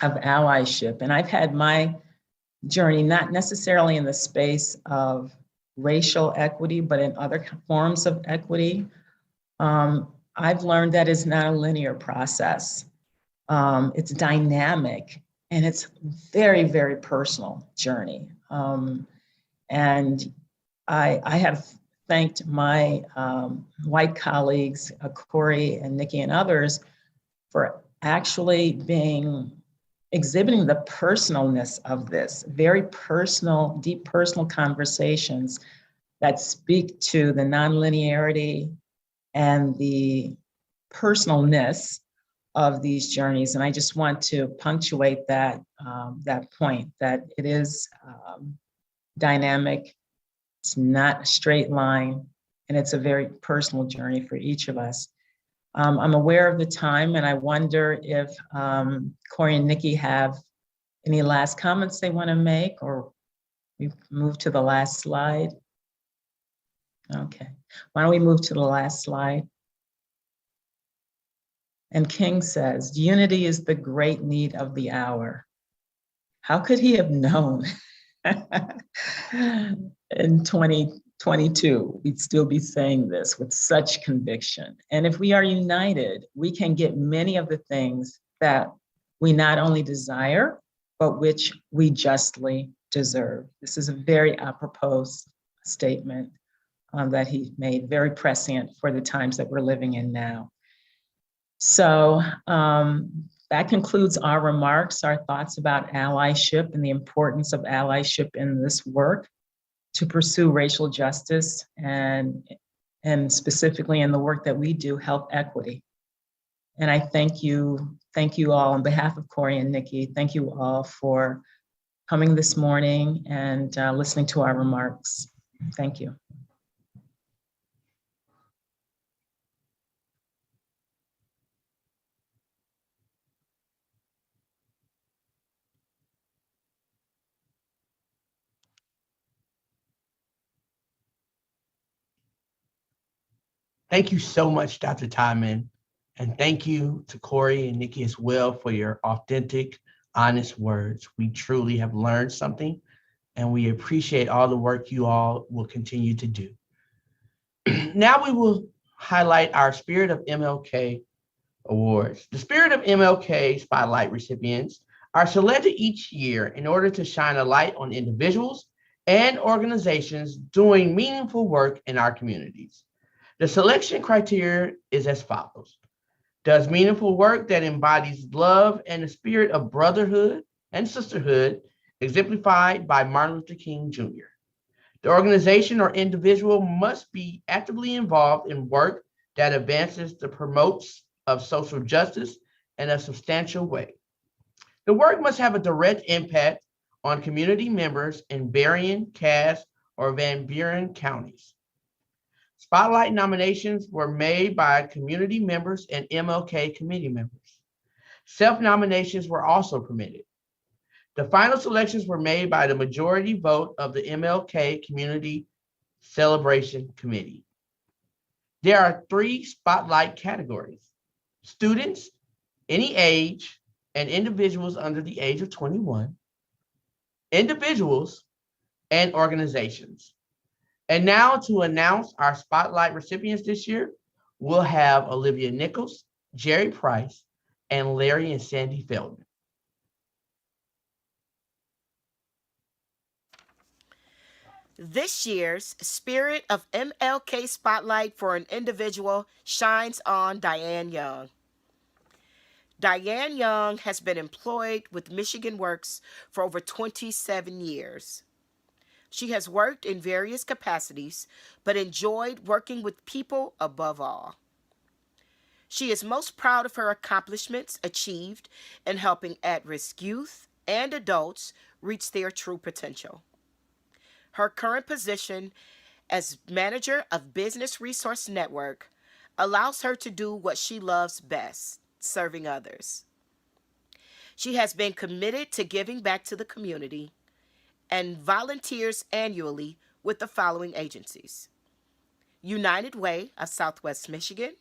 allyship, and I've had my journey not necessarily in the space of racial equity, but in other forms of equity, I've learned that it's not a linear process. It's dynamic, and it's very, very personal journey. And I have thanked my white colleagues, Corey and Nikki and others, for actually exhibiting the personalness of this, very personal, deep personal conversations that speak to the nonlinearity and the personalness of these journeys. And I just want to punctuate that point, that it is dynamic, it's not a straight line, and it's a very personal journey for each of us. I'm aware of the time, and I wonder if Corey and Nikki have any last comments they want to make, or we move to the last slide. Okay, why don't we move to the last slide? And King says, unity is the great need of the hour. How could he have known in 2022, we'd still be saying this with such conviction? And if we are united, we can get many of the things that we not only desire, but which we justly deserve. This is a very apropos statement that he made, very prescient for the times that we're living in now. So that concludes our remarks, our thoughts about allyship and the importance of allyship in this work to pursue racial justice and specifically in the work that we do, health equity. And I thank you all on behalf of Corey and Nikki. Thank you all for coming this morning and listening to our remarks. Thank you. Thank you so much, Dr. Timon. And thank you to Corey and Nikki as well for your authentic, honest words. We truly have learned something, and we appreciate all the work you all will continue to do. Now we will highlight our Spirit of MLK Awards. The Spirit of MLK Spotlight recipients are selected each year in order to shine a light on individuals and organizations doing meaningful work in our communities. The selection criteria is as follows: does meaningful work that embodies love and the spirit of brotherhood and sisterhood exemplified by Martin Luther King Jr. The organization or individual must be actively involved in work that advances the promotes of social justice in a substantial way. The work must have a direct impact on community members in Berrien, Cass, or Van Buren counties. Spotlight nominations were made by community members and MLK committee members. Self-nominations were also permitted. The final selections were made by the majority vote of the MLK Community Celebration Committee. There are 3 spotlight categories: students, any age, and individuals under the age of 21, individuals, and organizations. And now to announce our spotlight recipients this year, we'll have Olivia Nichols, Jerry Price, and Larry and Sandy Feldman. This year's Spirit of MLK Spotlight for an individual shines on Diane Young. Diane Young has been employed with Michigan Works for over 27 years. She has worked in various capacities, but enjoyed working with people above all. She is most proud of her accomplishments achieved in helping at-risk youth and adults reach their true potential. Her current position as manager of Business Resource Network allows her to do what she loves best, serving others. She has been committed to giving back to the community and volunteers annually with the following agencies: United Way of Southwest Michigan,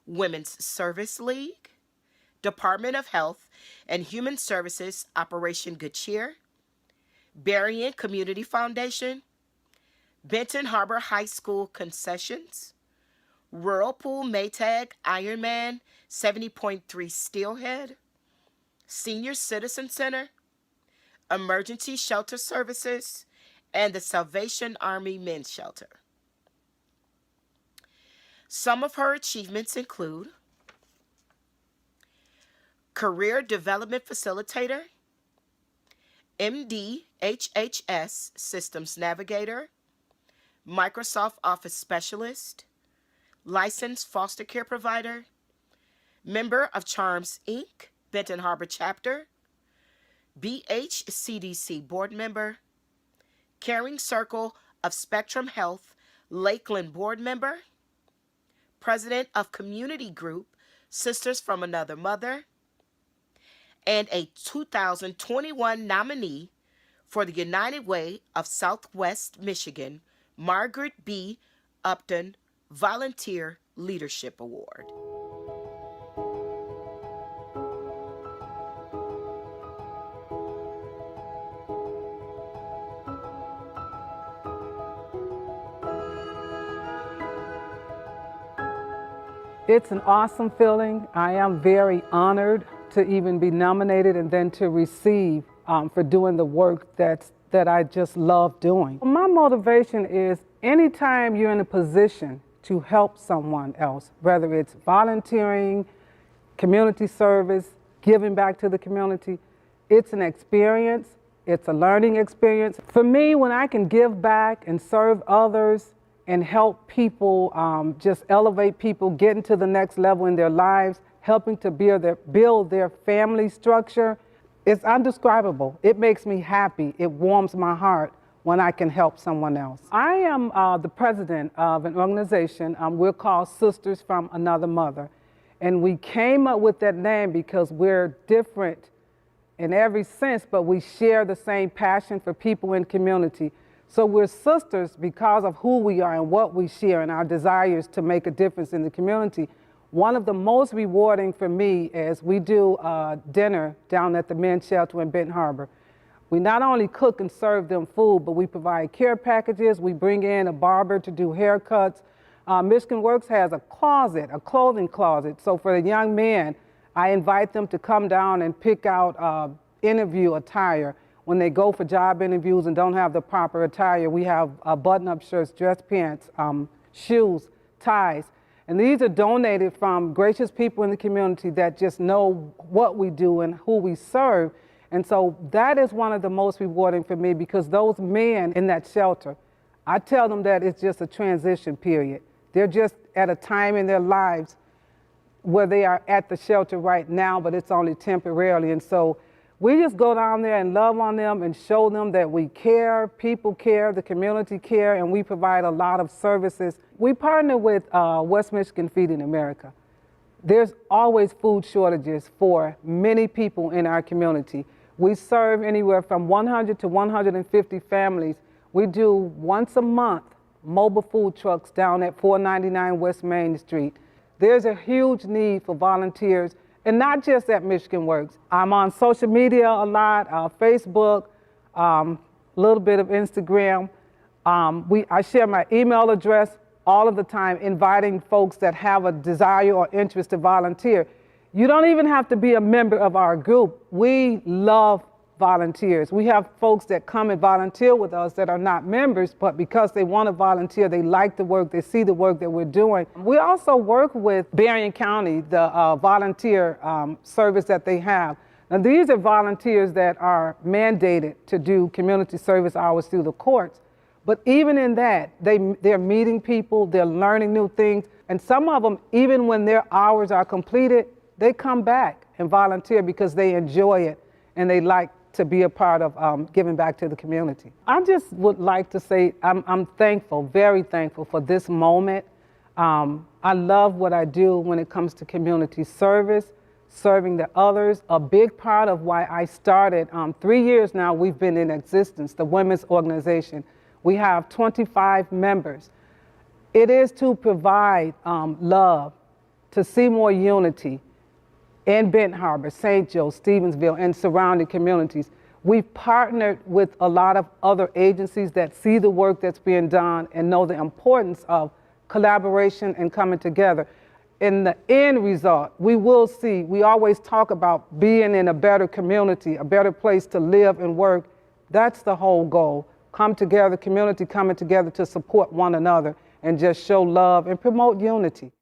Women's Service League, Department of Health and Human Services Operation Good Cheer, Berrien Community Foundation, Benton Harbor High School Concessions, Rural Pool Maytag Ironman 70.3 Steelhead, Senior Citizen Center, Emergency Shelter Services, and the Salvation Army Men's Shelter. Some of her achievements include Career Development Facilitator, MD/HHS Systems Navigator, Microsoft Office Specialist, Licensed Foster Care Provider, Member of Charms, Inc., Benton Harbor Chapter, BHCDC Board Member, Caring Circle of Spectrum Health, Lakeland Board Member, President of Community Group Sisters from Another Mother, and a 2021 nominee for the United Way of Southwest Michigan, Margaret B. Upton Volunteer Leadership Award. It's an awesome feeling. I am very honored to even be nominated and then to receive for doing the work that I just love doing. My motivation is anytime you're in a position to help someone else, whether it's volunteering, community service, giving back to the community, it's an experience, it's a learning experience. For me, when I can give back and serve others and help people, just elevate people, get into the next level in their lives, helping to build their family structure, it's indescribable. It makes me happy. It warms my heart when I can help someone else. I am the president of an organization. We're called Sisters from Another Mother. And we came up with that name because we're different in every sense, but we share the same passion for people in community. So we're sisters because of who we are and what we share and our desires to make a difference in the community. One of the most rewarding for me is we do dinner down at the men's shelter in Benton Harbor. We not only cook and serve them food, but we provide care packages. We bring in a barber to do haircuts. Michigan Works has a closet, a clothing closet. So for the young men, I invite them to come down and pick out interview attire. When they go for job interviews and don't have the proper attire, we have button-up shirts, dress pants, shoes, ties. And these are donated from gracious people in the community that just know what we do and who we serve. And so that is one of the most rewarding for me because those men in that shelter, I tell them that it's just a transition period. They're just at a time in their lives where they are at the shelter right now, but it's only temporarily. And so we just go down there and love on them and show them that we care, people care, the community care, and we provide a lot of services. We partner with West Michigan Feeding America. There's always food shortages for many people in our community. We serve anywhere from 100 to 150 families. We do once a month mobile food trucks down at 499 West Main Street. There's a huge need for volunteers. And not just at Michigan Works. I'm on social media a lot, Facebook, a little bit of Instagram. I share my email address all of the time, inviting folks that have a desire or interest to volunteer. You don't even have to be a member of our group. We love volunteers. We have folks that come and volunteer with us that are not members, but because they want to volunteer, they like the work, they see the work that we're doing. We also work with Berrien County, the volunteer service that they have. Now these are volunteers that are mandated to do community service hours through the courts. But even in that, they're meeting people, they're learning new things, and some of them, even when their hours are completed, they come back and volunteer because they enjoy it and they like to be a part of giving back to the community. I just would like to say I'm thankful, very thankful for this moment. I love what I do when it comes to community service, serving the others. A big part of why I started, 3 years now we've been in existence, the women's organization. We have 25 members. It is to provide love, to see more unity, in Benton Harbor, St. Joe, Stevensville, and surrounding communities. We've partnered with a lot of other agencies that see the work that's being done and know the importance of collaboration and coming together. In the end result, we will see, we always talk about being in a better community, a better place to live and work. That's the whole goal. Come together, community coming together to support one another and just show love and promote unity.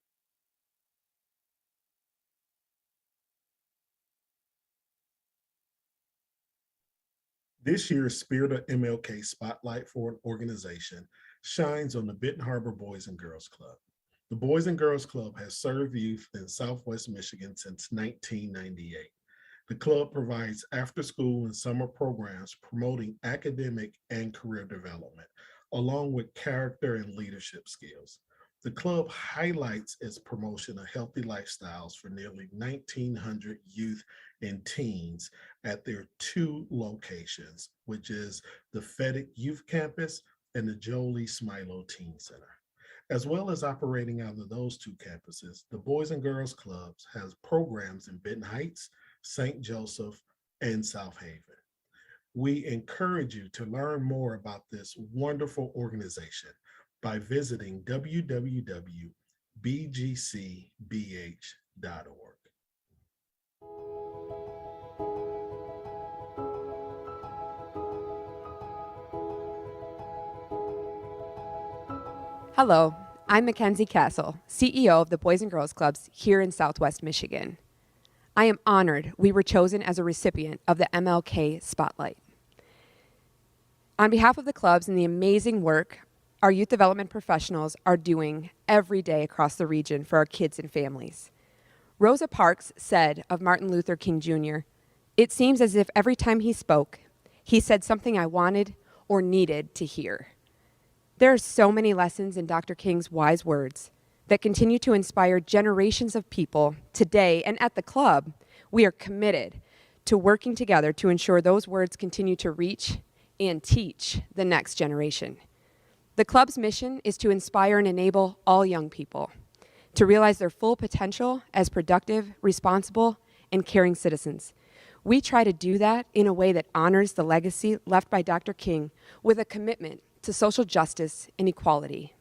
This year's Spirit of MLK Spotlight for an Organization shines on the Benton Harbor Boys and Girls Club. The Boys and Girls Club has served youth in Southwest Michigan since 1998. The club provides after-school and summer programs promoting academic and career development, along with character and leadership skills. The club highlights its promotion of healthy lifestyles for nearly 1,900 youth and teens at their two locations, which is the Feddick Youth Campus and the Jolie Smilo Teen Center. As well as operating out of those two campuses, the Boys and Girls Clubs has programs in Benton Heights, St. Joseph, and South Haven. We encourage you to learn more about this wonderful organization by visiting www.bgcbh.org. Hello, I'm Mackenzie Castle, CEO of the Boys and Girls Clubs here in Southwest Michigan. I am honored we were chosen as a recipient of the MLK Spotlight. On behalf of the clubs and the amazing work our youth development professionals are doing every day across the region for our kids and families. Rosa Parks said of Martin Luther King Jr., "It seems as if every time he spoke, he said something I wanted or needed to hear." There are so many lessons in Dr. King's wise words that continue to inspire generations of people today, and at the club, we are committed to working together to ensure those words continue to reach and teach the next generation. The club's mission is to inspire and enable all young people to realize their full potential as productive, responsible, and caring citizens. We try to do that in a way that honors the legacy left by Dr. King with a commitment to social justice and equality.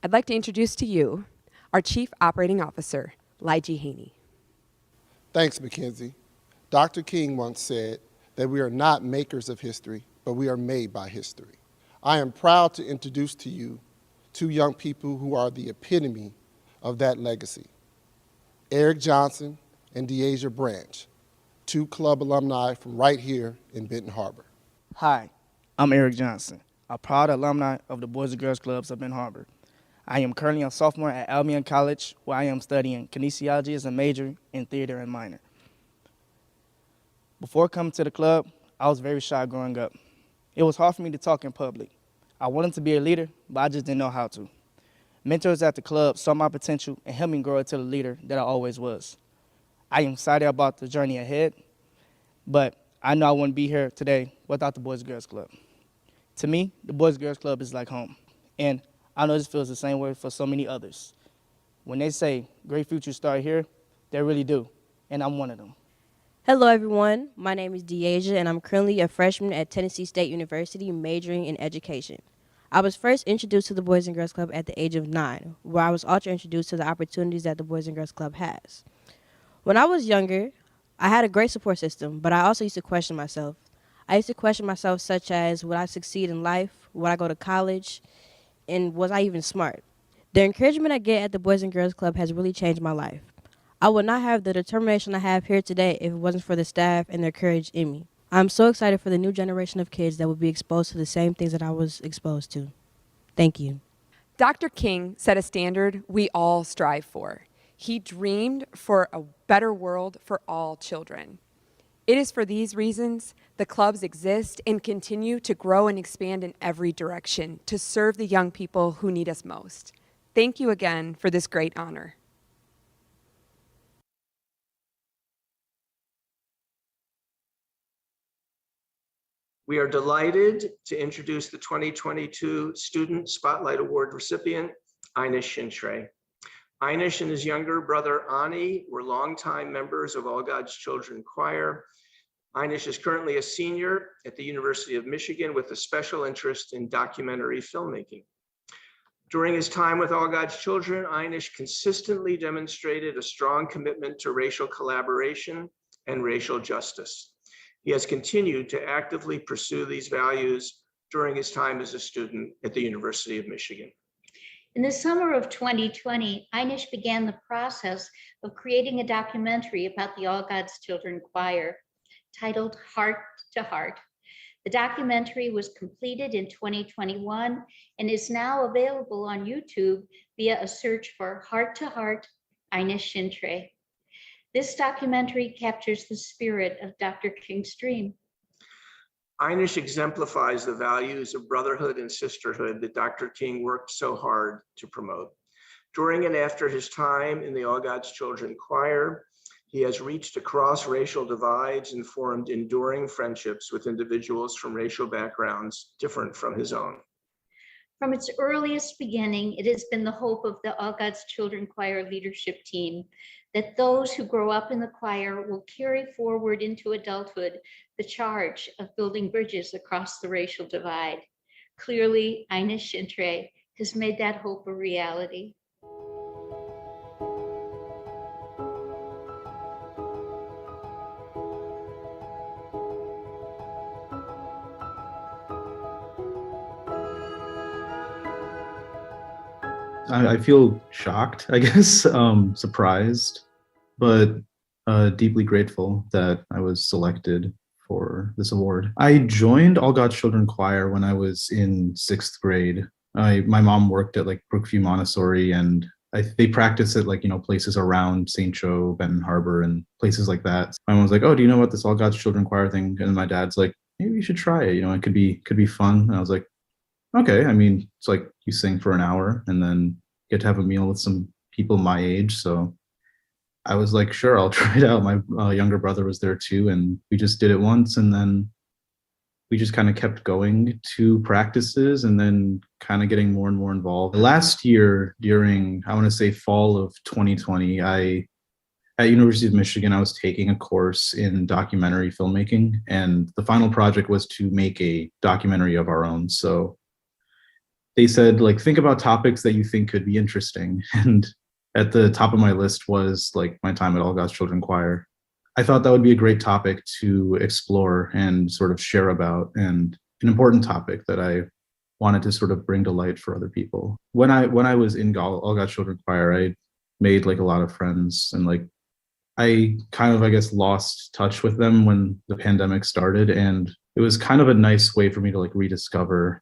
I'd like to introduce to you our Chief Operating Officer, Lygie Haney. Thanks, Mackenzie. Dr. King once said that we are not makers of history, but we are made by history. I am proud to introduce to you two young people who are the epitome of that legacy. Eric Johnson and Deasia Branch, two club alumni from right here in Benton Harbor. Hi, I'm Eric Johnson, a proud alumni of the Boys and Girls Clubs of Benton Harbor. I am currently a sophomore at Albion College, where I am studying kinesiology as a major and theater and minor. Before coming to the club, I was very shy growing up. It was hard for me to talk in public. I wanted to be a leader, but I just didn't know how to. Mentors at the club saw my potential and helped me grow into the leader that I always was. I am excited about the journey ahead, but I know I wouldn't be here today without the Boys and Girls Club. To me, the Boys and Girls Club is like home, and I know this feels the same way for so many others. When they say great futures start here, they really do, and I'm one of them. Hello everyone, my name is Deasia and I'm currently a freshman at Tennessee State University majoring in education. I was first introduced to the Boys and Girls Club at the age of 9, where I was also introduced to the opportunities that the Boys and Girls Club has. When I was younger, I had a great support system, but I also used to question myself. I used to question myself such as, would I succeed in life? Would I go to college? And was I even smart? The encouragement I get at the Boys and Girls Club has really changed my life. I would not have the determination I have here today if it wasn't for the staff and their courage in me. I'm so excited for the new generation of kids that will be exposed to the same things that I was exposed to. Thank you. Dr. King set a standard we all strive for. He dreamed for a better world for all children. It is for these reasons the clubs exist and continue to grow and expand in every direction to serve the young people who need us most. Thank you again for this great honor. We are delighted to introduce the 2022 Student Spotlight Award recipient, Einish Shintrey. Einish and his younger brother, Ani, were longtime members of All God's Children Choir. Einish is currently a senior at the University of Michigan with a special interest in documentary filmmaking. During his time with All God's Children, Einish consistently demonstrated a strong commitment to racial collaboration and racial justice. He has continued to actively pursue these values during his time as a student at the University of Michigan. In the summer of 2020, Einish began the process of creating a documentary about the All God's Children Choir titled Heart to Heart. The documentary was completed in 2021 and is now available on YouTube via a search for Heart to Heart, Einish Shintre. This documentary captures the spirit of Dr. King's dream. Einish exemplifies the values of brotherhood and sisterhood that Dr. King worked so hard to promote. During and after his time in the All God's Children Choir, he has reached across racial divides and formed enduring friendships with individuals from racial backgrounds different from his own. From its earliest beginning, it has been the hope of the All God's Children Choir leadership team that those who grow up in the choir will carry forward into adulthood the charge of building bridges across the racial divide. Clearly, Einish Shintre has made that hope a reality. I feel shocked, I guess, surprised, but deeply grateful that I was selected for this award. I joined All God's Children Choir when I was in 6th grade. My mom worked at like Brookview Montessori, and they practice at like, places around St. Joe, Benton Harbor, and places like that. My mom was like, "Oh, do you know about this All God's Children Choir thing?" And my dad's like, "Maybe you should try it. It could be fun." And I was like, "Okay." I mean, it's like you sing for an hour and then get to have a meal with some people my age. So I was like, sure, I'll try it out. My younger brother was there too, and we just did it once, and then we just kind of kept going to practices and then kind of getting more and more involved. Last year, during, I want to say fall of 2020, at University of Michigan, I was taking a course in documentary filmmaking, and the final project was to make a documentary of our own. So they said, like, think about topics that you think could be interesting. And at the top of my list was like my time at All God's Children Choir. I thought that would be a great topic to explore and sort of share about, and an important topic that I wanted to sort of bring to light for other people. When I was in All God's Children Choir, I made like a lot of friends, and like I kind of, I guess, lost touch with them when the pandemic started, and it was kind of a nice way for me to like rediscover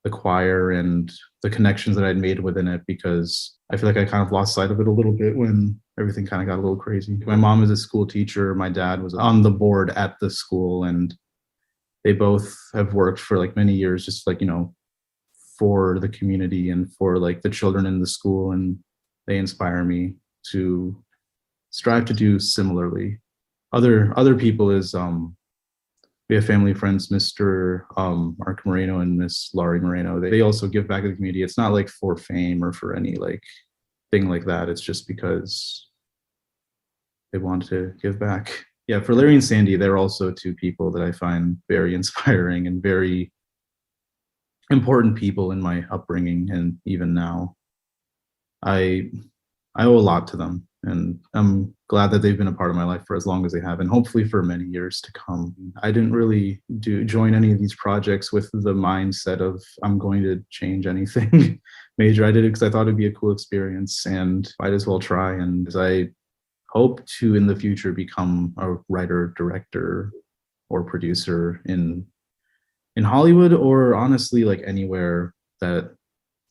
the choir and the connections that I'd made within it, because I feel like I kind of lost sight of it a little bit when everything kind of got a little crazy. My mom is a school teacher. My dad was on the board at the school, and they both have worked for like many years, just like, for the community and for like the children in the school. And they inspire me to strive to do similarly. Other people is, we have family friends, Mr. Mark Moreno and Miss Laurie Moreno. They also give back to the community. It's not like for fame or for any like thing like that. It's just because they want to give back. Yeah, for Larry and Sandy, they're also two people that I find very inspiring and very important people in my upbringing, and even now. I owe a lot to them, and I'm glad that they've been a part of my life for as long as they have, and hopefully for many years to come. I didn't really join any of these projects with the mindset of I'm going to change anything major. I did it because I thought it'd be a cool experience, and might as well try. And I hope to in the future become a writer, director, or producer in Hollywood, or honestly like anywhere that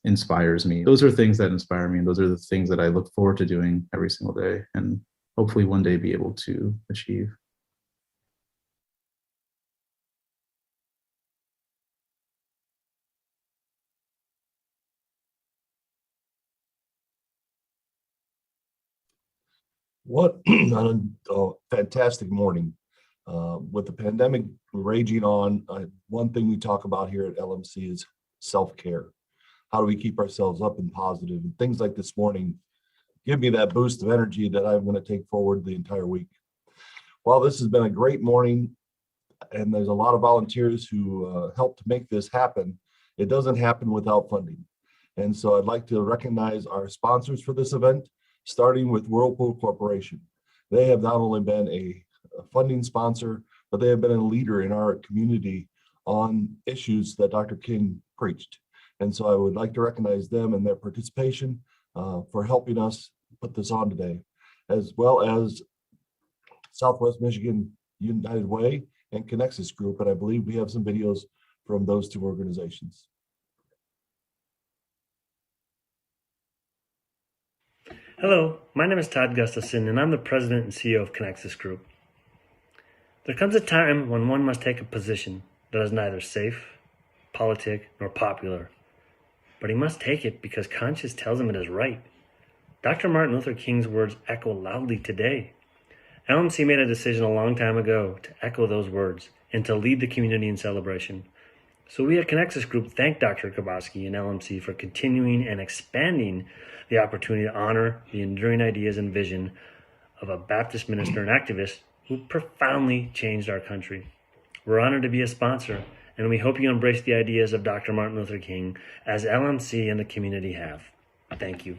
inspires me. Those are things that inspire me, and those are the things that I look forward to doing every single day, and hopefully one day be able to achieve. What a fantastic morning. With the pandemic raging on, one thing we talk about here at LMC is self-care. How do we keep ourselves up and positive? And things like this morning give me that boost of energy that I'm going to take forward the entire week. Well, this has been a great morning, and there's a lot of volunteers who helped make this happen. It doesn't happen without funding. And so I'd like to recognize our sponsors for this event, starting with Whirlpool Corporation. They have not only been a funding sponsor, but they have been a leader in our community on issues that Dr. King preached. And so I would like to recognize them and their participation for helping us put this on today, as well as Southwest Michigan United Way and Connexus Group. And I believe we have some videos from those two organizations. Hello, my name is Todd Gustafson, and I'm the president and CEO of Connexus Group. There comes a time when one must take a position that is neither safe, politic, nor popular, but he must take it because conscience tells him it is right. Dr. Martin Luther King's words echo loudly today. LMC made a decision a long time ago to echo those words and to lead the community in celebration. So we at Connexus Group thank Dr. Kabowski and LMC for continuing and expanding the opportunity to honor the enduring ideas and vision of a Baptist minister and activist who profoundly changed our country. We're honored to be a sponsor, and we hope you embrace the ideas of Dr. Martin Luther King as LMC and the community have. Thank you.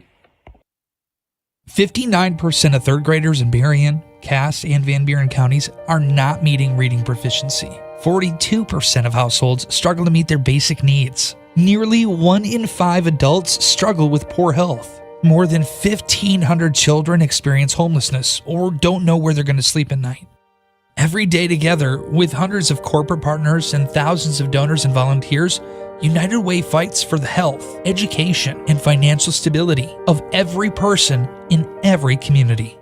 59% of third graders in Berrien, Cass, and Van Buren counties are not meeting reading proficiency. 42% of households struggle to meet their basic needs. Nearly 1 in 5 adults struggle with poor health. More than 1,500 children experience homelessness or don't know where they're going to sleep at night. Every day together, with hundreds of corporate partners and thousands of donors and volunteers, United Way fights for the health, education, and financial stability of every person in every community.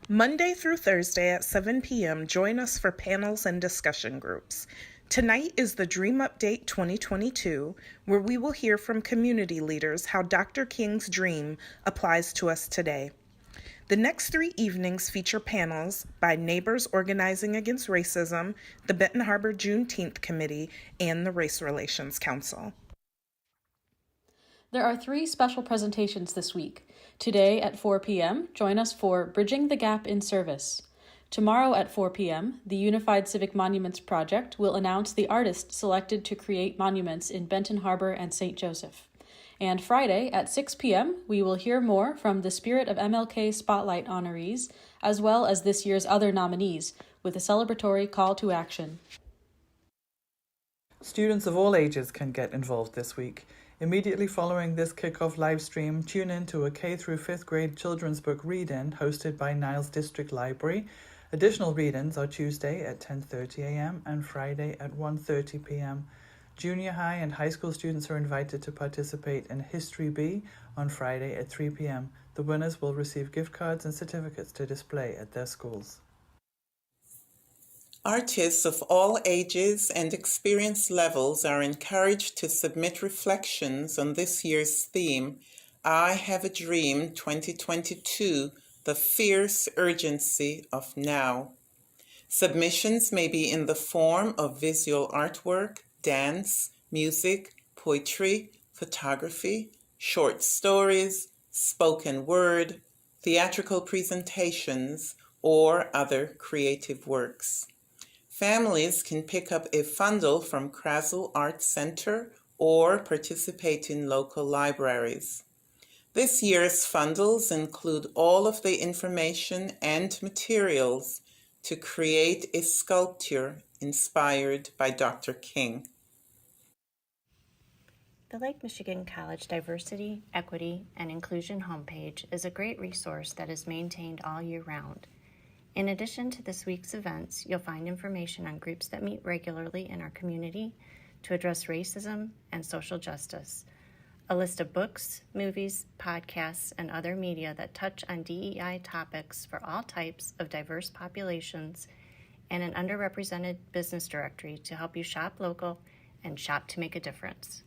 Monday through Thursday at 7 p.m., join us for panels and discussion groups. Tonight is the Dream Update 2022, where we will hear from community leaders how Dr. King's dream applies to us today. The next 3 evenings feature panels by Neighbors Organizing Against Racism, the Benton Harbor Juneteenth Committee, and the Race Relations Council. There are 3 special presentations this week. Today at 4 p.m., join us for Bridging the Gap in Service. Tomorrow at 4 p.m., the Unified Civic Monuments Project will announce the artists selected to create monuments in Benton Harbor and St. Joseph. And Friday at 6 p.m., we will hear more from the Spirit of MLK Spotlight honorees, as well as this year's other nominees, with a celebratory call to action. Students of all ages can get involved this week. Immediately following this Kickoff live stream, tune in to a K through 5th grade children's book read-in hosted by Niles District Library. Additional read-ins are Tuesday at 10:30 a.m. and Friday at 1:30 p.m. Junior high and high school students are invited to participate in History B on Friday at 3 p.m. The winners will receive gift cards and certificates to display at their schools. Artists of all ages and experience levels are encouraged to submit reflections on this year's theme, I Have a Dream 2022, The Fierce Urgency of Now. Submissions may be in the form of visual artwork, dance, music, poetry, photography, short stories, spoken word, theatrical presentations, or other creative works. Families can pick up a fundle from Krasl Arts Center or participate in local libraries. This year's fundles include all of the information and materials to create a sculpture inspired by Dr. King. The Lake Michigan College Diversity, Equity, and Inclusion homepage is a great resource that is maintained all year round. In addition to this week's events, you'll find information on groups that meet regularly in our community to address racism and social justice, a list of books, movies, podcasts, and other media that touch on DEI topics for all types of diverse populations, and an underrepresented business directory to help you shop local and shop to make a difference.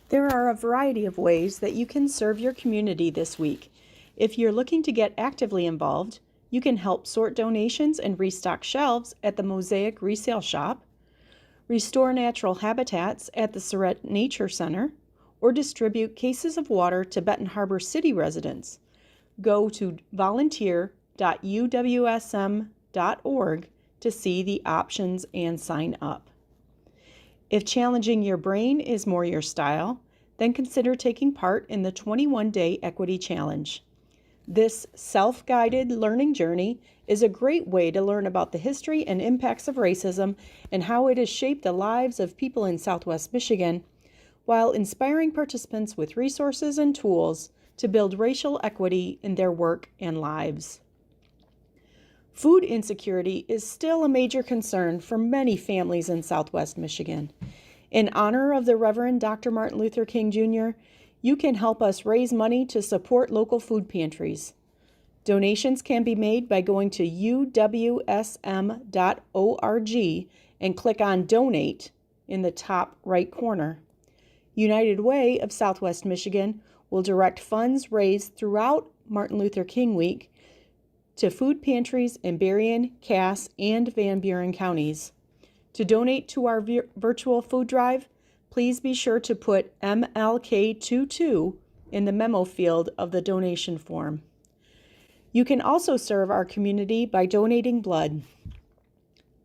There are a variety of ways that you can serve your community this week. If you're looking to get actively involved, you can help sort donations and restock shelves at the Mosaic Resale Shop, restore natural habitats at the Surrett Nature Center, or distribute cases of water to Benton Harbor City residents. Go to volunteer.uwsm.org to see the options and sign up. If challenging your brain is more your style, then consider taking part in the 21-Day Equity Challenge. This self-guided learning journey is a great way to learn about the history and impacts of racism and how it has shaped the lives of people in Southwest Michigan, while inspiring participants with resources and tools to build racial equity in their work and lives. Food insecurity is still a major concern for many families in Southwest Michigan. In honor of the Reverend Dr. Martin Luther King Jr., you can help us raise money to support local food pantries. Donations can be made by going to uwsm.org and click on Donate in the top right corner. United Way of Southwest Michigan will direct funds raised throughout Martin Luther King Week to food pantries in Berrien, Cass, and Van Buren counties. To donate to our virtual food drive, please be sure to put MLK22 in the memo field of the donation form. You can also serve our community by donating blood.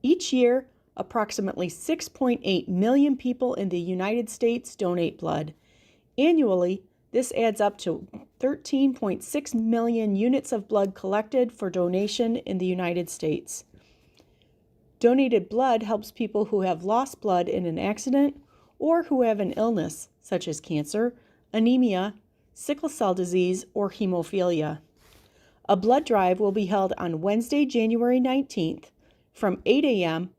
Each year, approximately 6.8 million people in the United States donate blood. Annually, this adds up to 13.6 million units of blood collected for donation in the United States. Donated blood helps people who have lost blood in an accident or who have an illness such as cancer, anemia, sickle cell disease, or hemophilia. A blood drive will be held on Wednesday, January 19th from 8 a.m.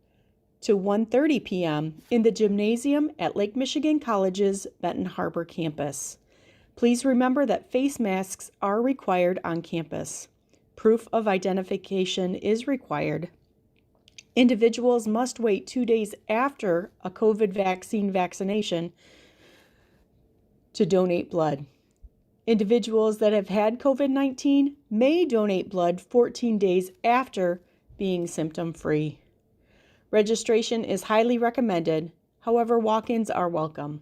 to 1:30 p.m. in the gymnasium at Lake Michigan College's Benton Harbor campus. Please remember that face masks are required on campus. Proof of identification is required. Individuals must wait 2 days after a COVID vaccine vaccination to donate blood. Individuals that have had COVID-19 may donate blood 14 days after being symptom-free. Registration is highly recommended. However, walk-ins are welcome.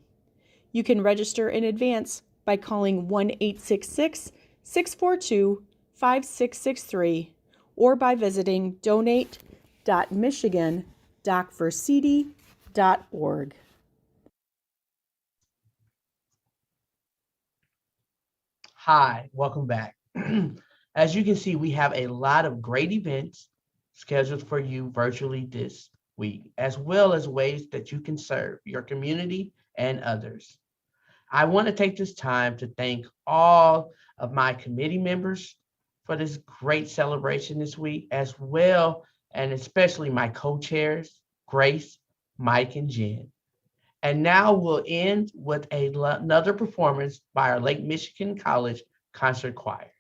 You can register in advance by calling 1-866-642-5663 or by visiting donate.michigan.org. Hi, welcome back. As you can see, we have a lot of great events scheduled for you virtually this week, as well as ways that you can serve your community and others. I want to take this time to thank all of my committee members for this great celebration this week, as well, and especially my co-chairs, Grace, Mike, and Jen. And now we'll end with another performance by our Lake Michigan College Concert Choir.